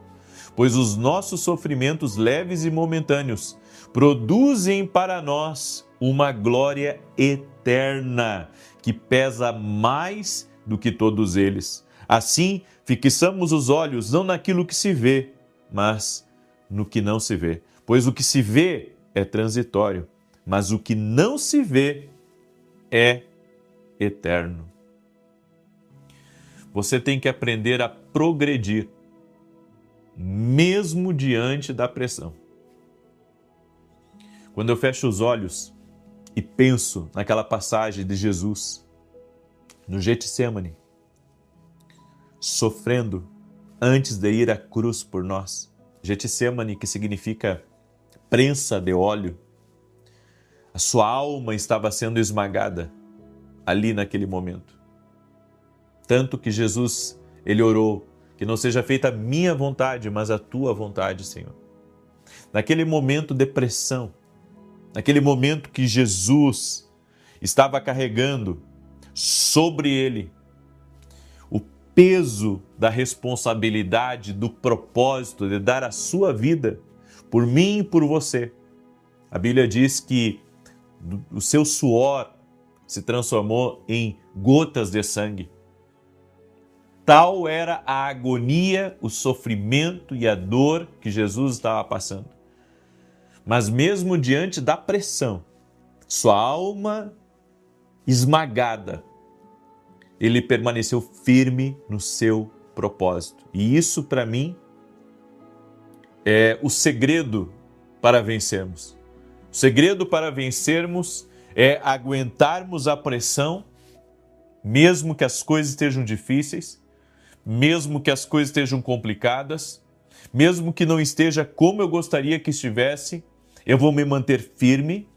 Pois os nossos sofrimentos leves e momentâneos produzem para nós uma glória eterna, que pesa mais do que todos eles. Assim, fixamos os olhos não naquilo que se vê, mas no que não se vê. Pois o que se vê é transitório, mas o que não se vê é eterno. Você tem que aprender a progredir, mesmo diante da pressão. Quando eu fecho os olhos e penso naquela passagem de Jesus no Getsêmani, sofrendo antes de ir à cruz por nós. Getsêmani, que significa prensa de óleo. A sua alma estava sendo esmagada ali naquele momento. Tanto que Jesus, ele orou, que não seja feita a minha vontade, mas a tua vontade, Senhor. Naquele momento de pressão, naquele momento que Jesus estava carregando sobre ele o peso da responsabilidade, do propósito de dar a sua vida por mim e por você. A Bíblia diz que o seu suor se transformou em gotas de sangue. Tal era a agonia, o sofrimento e a dor que Jesus estava passando. Mas mesmo diante da pressão, sua alma esmagada, ele permaneceu firme no seu propósito. E isso, para mim, é o segredo para vencermos. O segredo para vencermos é aguentarmos a pressão, mesmo que as coisas estejam difíceis, mesmo que as coisas estejam complicadas, mesmo que não esteja como eu gostaria que estivesse, eu vou me manter firme,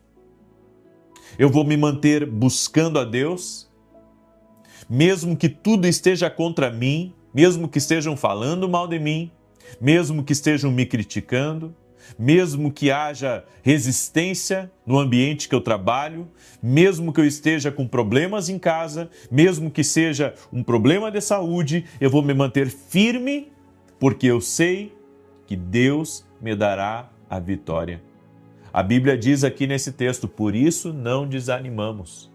eu vou me manter buscando a Deus, mesmo que tudo esteja contra mim, mesmo que estejam falando mal de mim, mesmo que estejam me criticando, mesmo que haja resistência no ambiente que eu trabalho, mesmo que eu esteja com problemas em casa, mesmo que seja um problema de saúde, eu vou me manter firme, porque eu sei que Deus me dará a vitória. A Bíblia diz aqui nesse texto, por isso não desanimamos,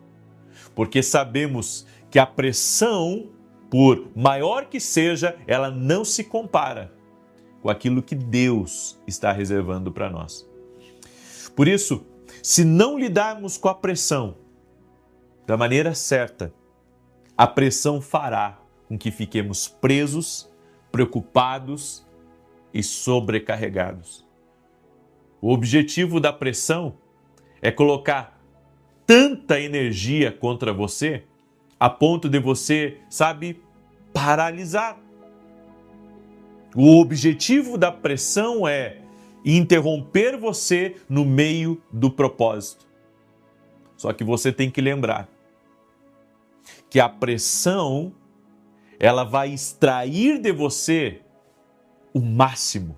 porque sabemos que a pressão, por maior que seja, ela não se compara com aquilo que Deus está reservando para nós. Por isso, se não lidarmos com a pressão da maneira certa, a pressão fará com que fiquemos presos, preocupados e sobrecarregados. O objetivo da pressão é colocar tanta energia contra você a ponto de você, paralisar. O objetivo da pressão é interromper você no meio do propósito. Só que você tem que lembrar que a pressão, ela vai extrair de você o máximo.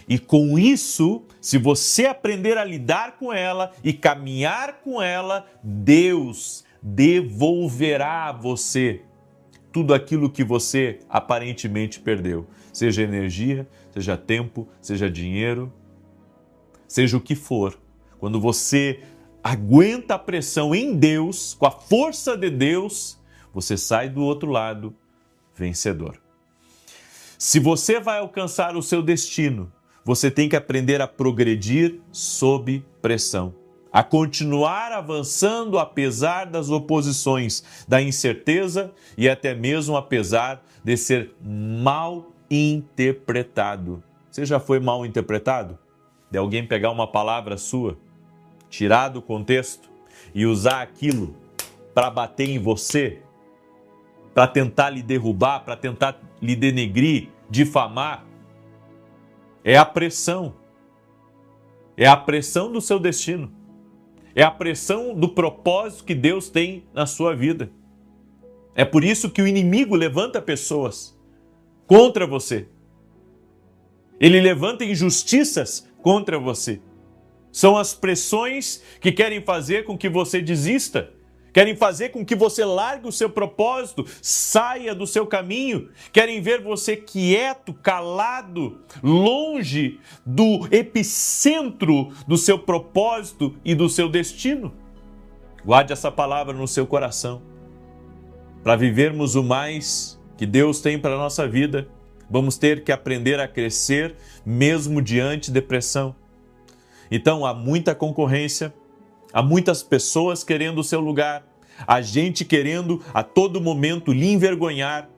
E com isso, se você aprender a lidar com ela e caminhar com ela, Deus devolverá a você tudo aquilo que você aparentemente perdeu. Seja energia, seja tempo, seja dinheiro, seja o que for. Quando você aguenta a pressão em Deus, com a força de Deus, você sai do outro lado vencedor. Se você vai alcançar o seu destino, você tem que aprender a progredir sob pressão, a continuar avançando apesar das oposições, da incerteza e até mesmo apesar de ser mal interpretado. Você já foi mal interpretado? De alguém pegar uma palavra sua, tirar do contexto e usar aquilo para bater em você, para tentar lhe derrubar, para tentar lhe denegrir, difamar, é a pressão. É a pressão do seu destino. É a pressão do propósito que Deus tem na sua vida. É por isso que o inimigo levanta pessoas contra você. Ele levanta injustiças contra você. São as pressões que querem fazer com que você desista, querem fazer com que você largue o seu propósito, saia do seu caminho, querem ver você quieto, calado, longe do epicentro do seu propósito e do seu destino. Guarde essa palavra no seu coração. Para vivermos o mais que Deus tem para a nossa vida, vamos ter que aprender a crescer mesmo diante de pressão. Então há muita concorrência, há muitas pessoas querendo o seu lugar, há gente querendo a todo momento lhe envergonhar,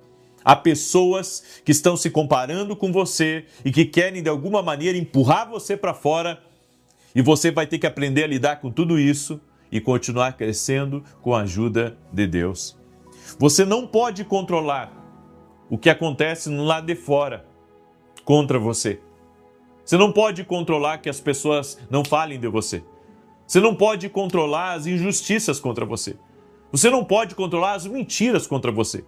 há pessoas que estão se comparando com você e que querem de alguma maneira empurrar você para fora, e você vai ter que aprender a lidar com tudo isso e continuar crescendo com a ajuda de Deus. Você não pode controlar o que acontece no lado de fora contra você. Você não pode controlar que as pessoas não falem de você. Você não pode controlar as injustiças contra você. Você não pode controlar as mentiras contra você.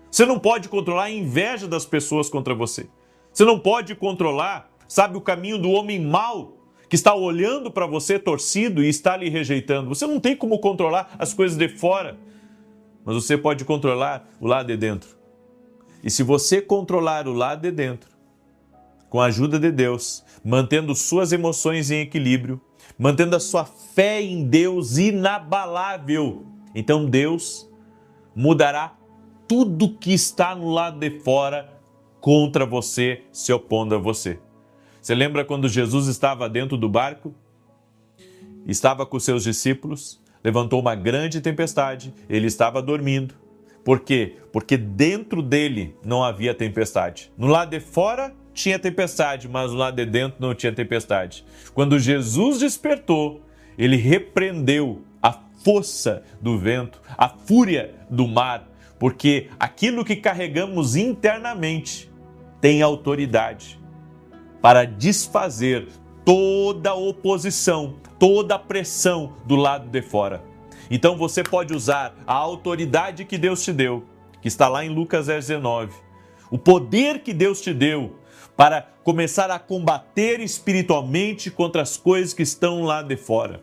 Você não pode controlar a inveja das pessoas contra você. Você não pode controlar, sabe, o caminho do homem mau que está olhando para você torcido e está lhe rejeitando. Você não tem como controlar as coisas de fora, mas você pode controlar o lado de dentro. E se você controlar o lado de dentro, com a ajuda de Deus, mantendo suas emoções em equilíbrio, mantendo a sua fé em Deus inabalável, então Deus mudará tudo que está no lado de fora contra você, se opondo a você. Você lembra quando Jesus estava dentro do barco? Estava com seus discípulos, levantou uma grande tempestade, ele estava dormindo. Por quê? Porque dentro dele não havia tempestade. No lado de fora tinha tempestade, mas no lado de dentro não tinha tempestade. Quando Jesus despertou, ele repreendeu a força do vento, a fúria do mar, porque aquilo que carregamos internamente tem autoridade para desfazer toda a oposição, toda a pressão do lado de fora. Então você pode usar a autoridade que Deus te deu, que está lá em Lucas 19, o poder que Deus te deu para começar a combater espiritualmente contra as coisas que estão lá de fora.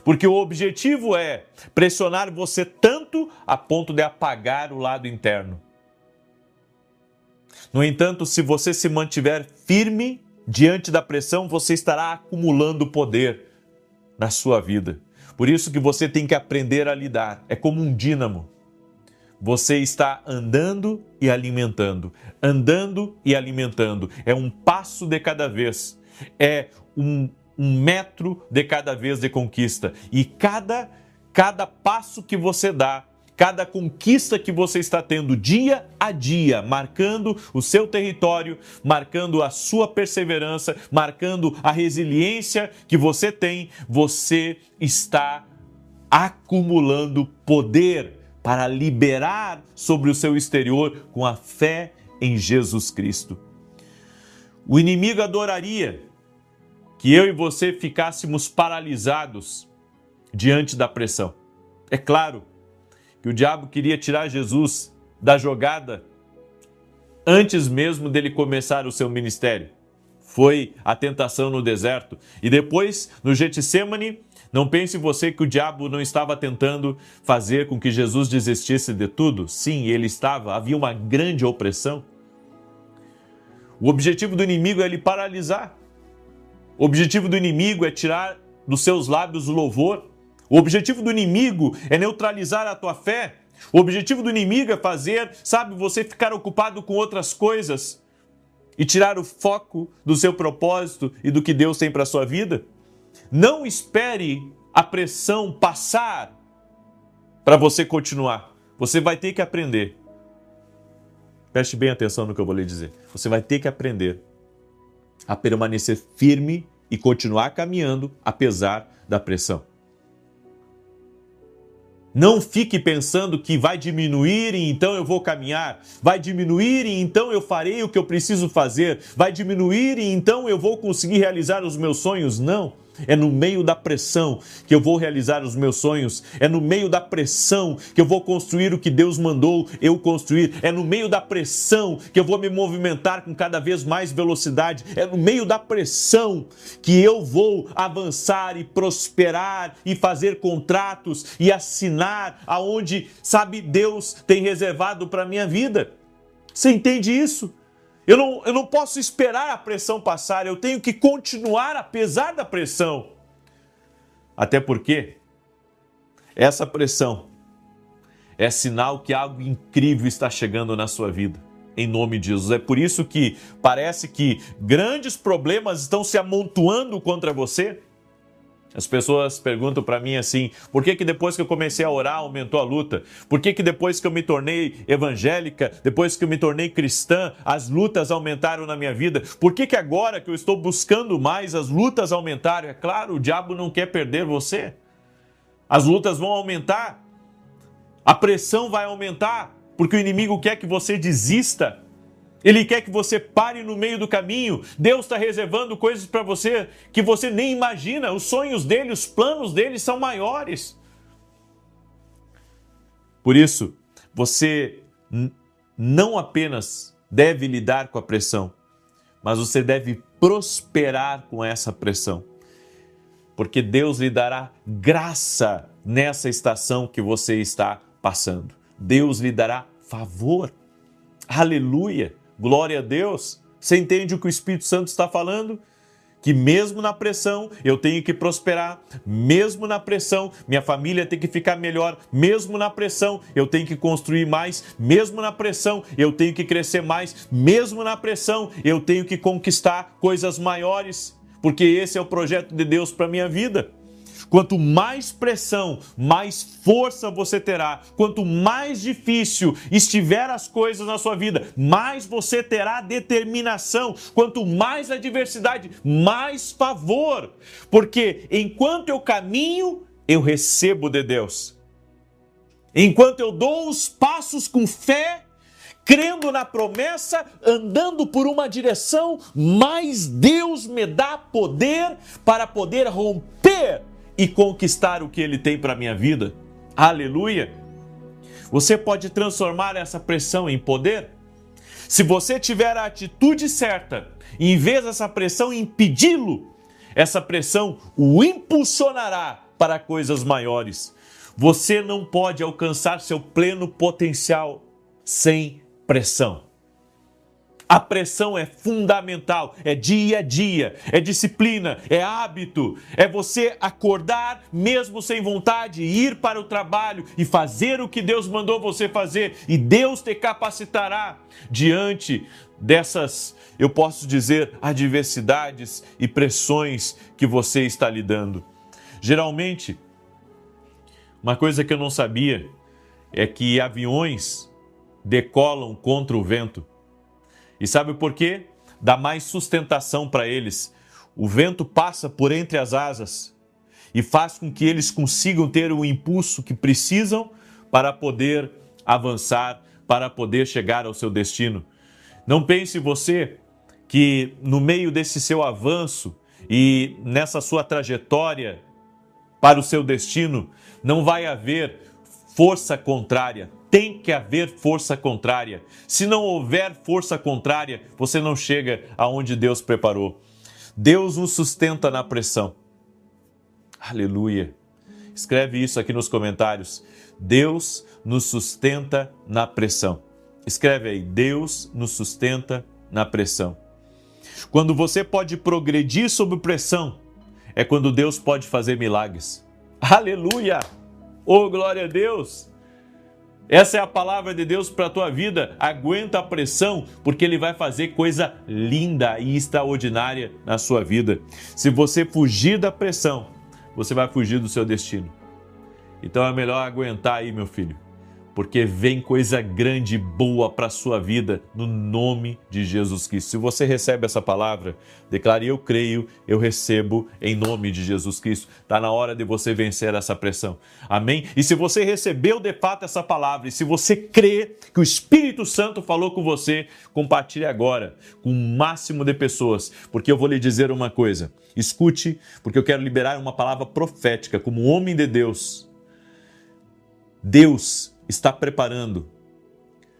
Porque o objetivo é pressionar você tanto a ponto de apagar o lado interno. No entanto, se você se mantiver firme diante da pressão, você estará acumulando poder na sua vida. Por isso que você tem que aprender a lidar. É como um dínamo. Você está andando e alimentando, andando e alimentando. É um passo de cada vez. É um metro de cada vez de conquista. E cada passo que você dá, cada conquista que você está tendo dia a dia, marcando o seu território, marcando a sua perseverança, marcando a resiliência que você tem, você está acumulando poder para liberar sobre o seu exterior com a fé em Jesus Cristo. O inimigo adoraria que eu e você ficássemos paralisados diante da pressão. É claro que o diabo queria tirar Jesus da jogada antes mesmo dele começar o seu ministério. Foi a tentação no deserto. E depois, no Getsêmani, não pense você que o diabo não estava tentando fazer com que Jesus desistisse de tudo. Sim, ele estava. Havia uma grande opressão. O objetivo do inimigo é lhe paralisar. O objetivo do inimigo é tirar dos seus lábios o louvor. O objetivo do inimigo é neutralizar a tua fé. O objetivo do inimigo é fazer, sabe, você ficar ocupado com outras coisas e tirar o foco do seu propósito e do que Deus tem para a sua vida. Não espere a pressão passar para você continuar. Você vai ter que aprender. Preste bem atenção no que eu vou lhe dizer. Você vai ter que aprender a permanecer firme e continuar caminhando apesar da pressão. Não fique pensando que vai diminuir e então eu vou caminhar, vai diminuir e então eu farei o que eu preciso fazer, vai diminuir e então eu vou conseguir realizar os meus sonhos. Não. É no meio da pressão que eu vou realizar os meus sonhos. É no meio da pressão que eu vou construir o que Deus mandou eu construir. É no meio da pressão que eu vou me movimentar com cada vez mais velocidade. É no meio da pressão que eu vou avançar e prosperar e fazer contratos e assinar aonde, sabe, Deus tem reservado para a minha vida. Você entende isso? Eu não posso esperar a pressão passar, eu tenho que continuar apesar da pressão. Até porque essa pressão é sinal que algo incrível está chegando na sua vida, em nome de Jesus. É por isso que parece que grandes problemas estão se amontoando contra você. As pessoas perguntam para mim assim, por que depois que eu comecei a orar aumentou a luta? Por que depois que eu me tornei evangélica, depois que eu me tornei cristã, as lutas aumentaram na minha vida? Por que agora que eu estou buscando mais, as lutas aumentaram? É claro, o diabo não quer perder você. As lutas vão aumentar, a pressão vai aumentar, porque o inimigo quer que você desista. Ele quer que você pare no meio do caminho. Deus está reservando coisas para você que você nem imagina. Os sonhos dele, os planos dele são maiores. Por isso, você não apenas deve lidar com a pressão, mas você deve prosperar com essa pressão. Porque Deus lhe dará graça nessa estação que você está passando. Deus lhe dará favor. Aleluia! Glória a Deus! Você entende o que o Espírito Santo está falando? Que mesmo na pressão eu tenho que prosperar, mesmo na pressão minha família tem que ficar melhor, mesmo na pressão eu tenho que construir mais, mesmo na pressão eu tenho que crescer mais, mesmo na pressão eu tenho que conquistar coisas maiores, porque esse é o projeto de Deus para a minha vida. Quanto mais pressão, mais força você terá. Quanto mais difícil estiver as coisas na sua vida, mais você terá determinação. Quanto mais adversidade, mais favor. Porque enquanto eu caminho, eu recebo de Deus. Enquanto eu dou os passos com fé, crendo na promessa, andando por uma direção, mais Deus me dá poder para poder romper e conquistar o que Ele tem para a minha vida. Aleluia! Você pode transformar essa pressão em poder? Se você tiver a atitude certa, em vez dessa pressão impedi-lo, essa pressão o impulsionará para coisas maiores. Você não pode alcançar seu pleno potencial sem pressão. A pressão é fundamental, é dia a dia, é disciplina, é hábito, é você acordar mesmo sem vontade, ir para o trabalho e fazer o que Deus mandou você fazer, e Deus te capacitará diante dessas, eu posso dizer, adversidades e pressões que você está lidando. Geralmente, uma coisa que eu não sabia é que aviões decolam contra o vento. E sabe por quê? Dá mais sustentação para eles. O vento passa por entre as asas e faz com que eles consigam ter o impulso que precisam para poder avançar, para poder chegar ao seu destino. Não pense você que no meio desse seu avanço e nessa sua trajetória para o seu destino não vai haver força contrária. Tem que haver força contrária. Se não houver força contrária, você não chega aonde Deus preparou. Deus nos sustenta na pressão. Aleluia. Escreve isso aqui nos comentários. Deus nos sustenta na pressão. Escreve aí, Deus nos sustenta na pressão. Quando você pode progredir sob pressão, é quando Deus pode fazer milagres. Aleluia! Oh, glória a Deus! Essa é a palavra de Deus para a tua vida. Aguenta a pressão, porque Ele vai fazer coisa linda e extraordinária na sua vida. Se você fugir da pressão, você vai fugir do seu destino. Então é melhor aguentar aí, meu filho. porque vem coisa grande e boa para a sua vida, no nome de Jesus Cristo. Se você recebe essa palavra, declare: eu creio, eu recebo em nome de Jesus Cristo. Está na hora de você vencer essa pressão. Amém? E se você recebeu de fato essa palavra, e se você crê que o Espírito Santo falou com você, compartilhe agora com o máximo de pessoas, porque eu vou lhe dizer uma coisa. Escute, porque eu quero liberar uma palavra profética como homem de Deus. Deus está preparando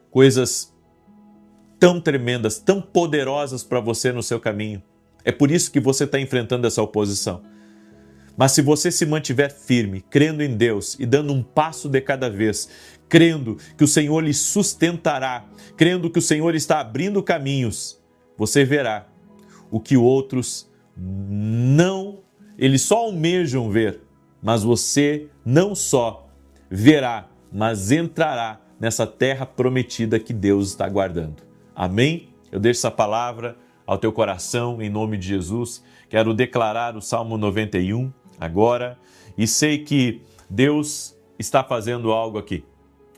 coisas tão tremendas, tão poderosas para você no seu caminho. É por isso que você está enfrentando essa oposição. Mas se você se mantiver firme, crendo em Deus e dando um passo de cada vez, crendo que o Senhor lhe sustentará, crendo que o Senhor está abrindo caminhos, você verá o que outros eles só almejam ver, mas você não só verá, mas entrará nessa terra prometida que Deus está guardando. Amém? Eu deixo essa palavra ao teu coração, em nome de Jesus. Quero declarar o Salmo 91 agora e sei que Deus está fazendo algo aqui.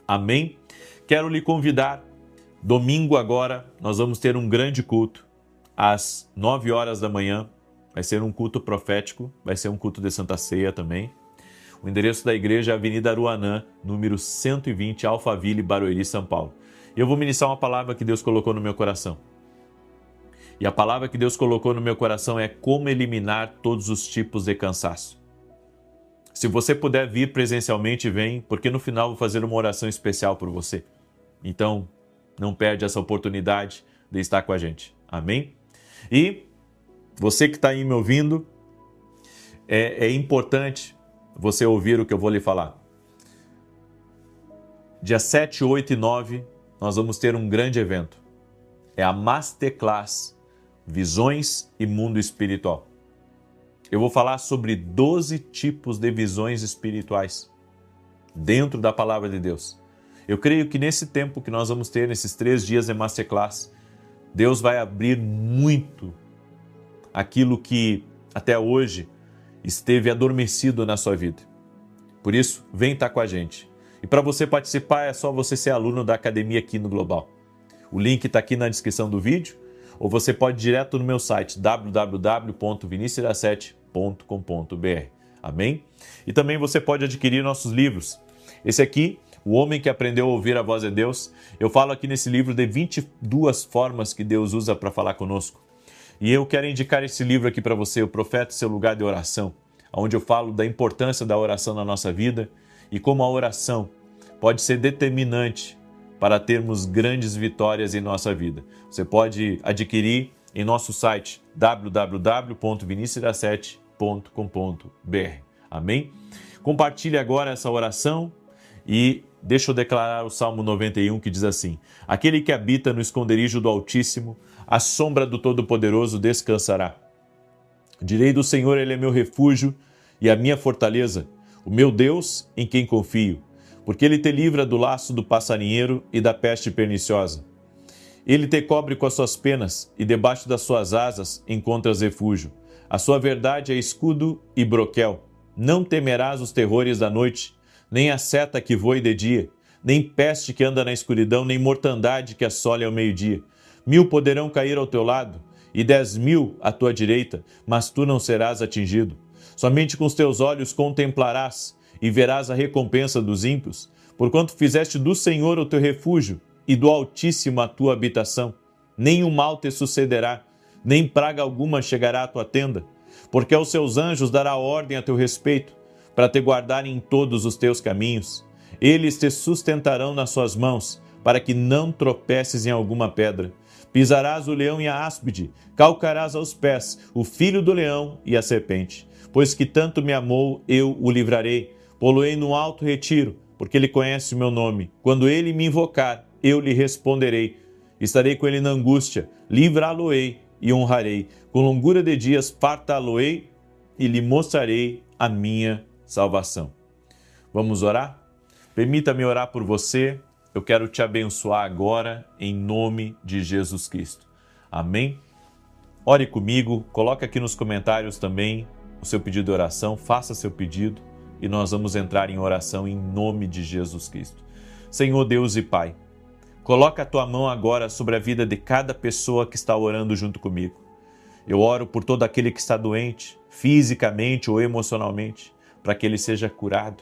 Amém? Quero lhe convidar, domingo agora, nós vamos ter um grande culto, às 9 horas da manhã. Vai ser um culto profético, vai ser um culto de Santa Ceia também. O endereço da igreja é Avenida Aruanã, número 120, Alphaville, Barueri, São Paulo. Eu vou ministrar uma palavra que Deus colocou no meu coração. E a palavra que Deus colocou no meu coração é como eliminar todos os tipos de cansaço. Se você puder vir presencialmente, vem, porque no final eu vou fazer uma oração especial por você. Então, não perde essa oportunidade de estar com a gente. Amém? E você que está aí me ouvindo, é importante você ouvir o que eu vou lhe falar. Dia 7, 8 e 9, nós vamos ter um grande evento. É a Masterclass Visões e Mundo Espiritual. Eu vou falar sobre 12 tipos de visões espirituais dentro da Palavra de Deus. Eu creio que nesse tempo que nós vamos ter, nesses 3 dias de Masterclass, Deus vai abrir muito aquilo que até hoje esteve adormecido na sua vida. Por isso, vem estar com a gente. E para você participar, é só você ser aluno da Academia aqui no Global. O link está aqui na descrição do vídeo, ou você pode ir direto no meu site, www.vinicius17.com.br. Amém? E também você pode adquirir nossos livros. Esse aqui, O Homem que Aprendeu a Ouvir a Voz de Deus. Eu falo aqui nesse livro de 22 formas que Deus usa para falar conosco. E eu quero indicar esse livro aqui para você, O Profeta e Seu Lugar de Oração, onde eu falo da importância da oração na nossa vida e como a oração pode ser determinante para termos grandes vitórias em nossa vida. Você pode adquirir em nosso site www.vinicius17.com.br. Amém? Compartilhe agora essa oração e deixa eu declarar o Salmo 91 que diz assim: aquele que habita no esconderijo do Altíssimo, à sombra do Todo-Poderoso descansará. Direi do Senhor, Ele é meu refúgio e a minha fortaleza, o meu Deus em quem confio, porque Ele te livra do laço do passarinheiro e da peste perniciosa. Ele te cobre com as suas penas e debaixo das suas asas encontras refúgio. A sua verdade é escudo e broquel. Não temerás os terrores da noite, nem a seta que voe de dia, nem peste que anda na escuridão, nem mortandade que assole ao meio-dia. 1000 poderão cair ao teu lado e 10.000 à tua direita, mas tu não serás atingido. Somente com os teus olhos contemplarás e verás a recompensa dos ímpios, porquanto fizeste do Senhor o teu refúgio e do Altíssimo a tua habitação. Nenhum mal te sucederá, nem praga alguma chegará à tua tenda, porque aos seus anjos dará ordem a teu respeito, para te guardarem em todos os teus caminhos. Eles te sustentarão nas suas mãos, para que não tropeces em alguma pedra. Pisarás o leão e a áspide, calcarás aos pés o filho do leão e a serpente. Pois que tanto me amou, eu o livrarei. Pô-lo-ei no alto retiro, porque ele conhece o meu nome. Quando ele me invocar, eu lhe responderei. Estarei com ele na angústia, livrá-lo-ei e honrarei. Com longura de dias fartá-lo-ei e lhe mostrarei a minha salvação. Vamos orar? Permita-me orar por você. Eu quero te abençoar agora em nome de Jesus Cristo. Amém? Ore comigo, coloque aqui nos comentários também o seu pedido de oração, faça seu pedido e nós vamos entrar em oração em nome de Jesus Cristo. Senhor Deus e Pai, coloca a tua mão agora sobre a vida de cada pessoa que está orando junto comigo. Eu oro por todo aquele que está doente, fisicamente ou emocionalmente, para que ele seja curado,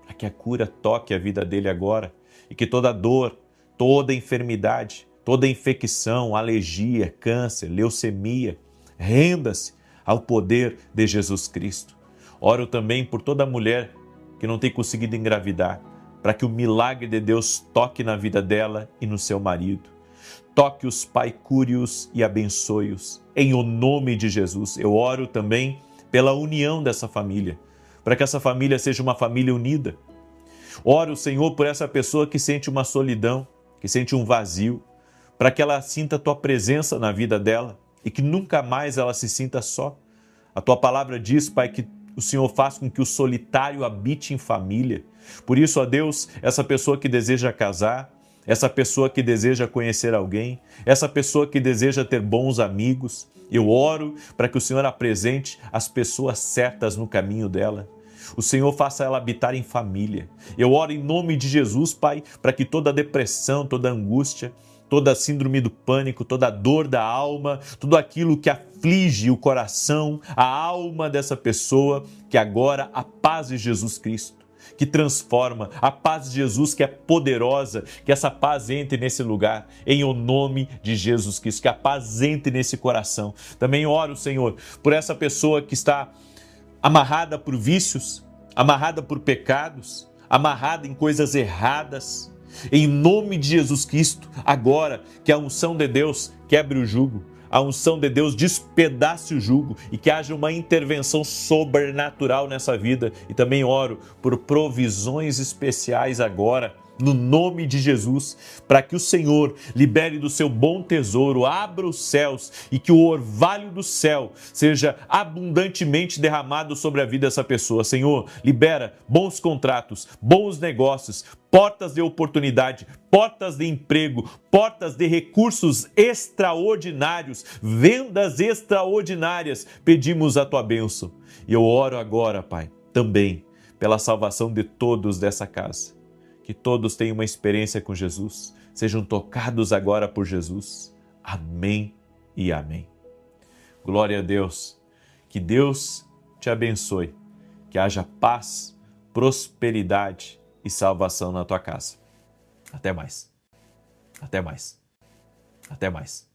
para que a cura toque a vida dele agora e que toda dor, toda enfermidade, toda infecção, alergia, câncer, leucemia, renda-se ao poder de Jesus Cristo. Oro também por toda mulher que não tem conseguido engravidar, para que o milagre de Deus toque na vida dela e no seu marido. Toque-os, Pai, cure-os e abençoe-os. Em o nome de Jesus, eu oro também pela união dessa família, para que essa família seja uma família unida. Oro, Senhor, por essa pessoa que sente uma solidão, que sente um vazio, para que ela sinta a tua presença na vida dela e que nunca mais ela se sinta só. A tua palavra diz, Pai, que o Senhor faz com que o solitário habite em família. Por isso, ó Deus, essa pessoa que deseja casar, essa pessoa que deseja conhecer alguém, essa pessoa que deseja ter bons amigos, eu oro para que o Senhor apresente as pessoas certas no caminho dela. O Senhor faça ela habitar em família. Eu oro em nome de Jesus, Pai, para que toda depressão, toda angústia, toda síndrome do pânico, toda dor da alma, tudo aquilo que aflige o coração, a alma dessa pessoa, que agora a paz de Jesus Cristo, que transforma, a paz de Jesus que é poderosa, que essa paz entre nesse lugar, em o nome de Jesus Cristo, que a paz entre nesse coração. Também oro, Senhor, por essa pessoa que está amarrada por vícios, amarrada por pecados, amarrada em coisas erradas. Em nome de Jesus Cristo, agora que a unção de Deus quebre o jugo, a unção de Deus despedace o jugo e que haja uma intervenção sobrenatural nessa vida. E também oro por provisões especiais agora, no nome de Jesus, para que o Senhor libere do seu bom tesouro, abra os céus e que o orvalho do céu seja abundantemente derramado sobre a vida dessa pessoa. Senhor, libera bons contratos, bons negócios, portas de oportunidade, portas de emprego, portas de recursos extraordinários, vendas extraordinárias. Pedimos a tua bênção. E eu oro agora, Pai, também pela salvação de todos dessa casa. Que todos tenham uma experiência com Jesus, sejam tocados agora por Jesus. Amém e amém. Glória a Deus. Que Deus te abençoe. Que haja paz, prosperidade e salvação na tua casa. Até mais. Até mais. Até mais.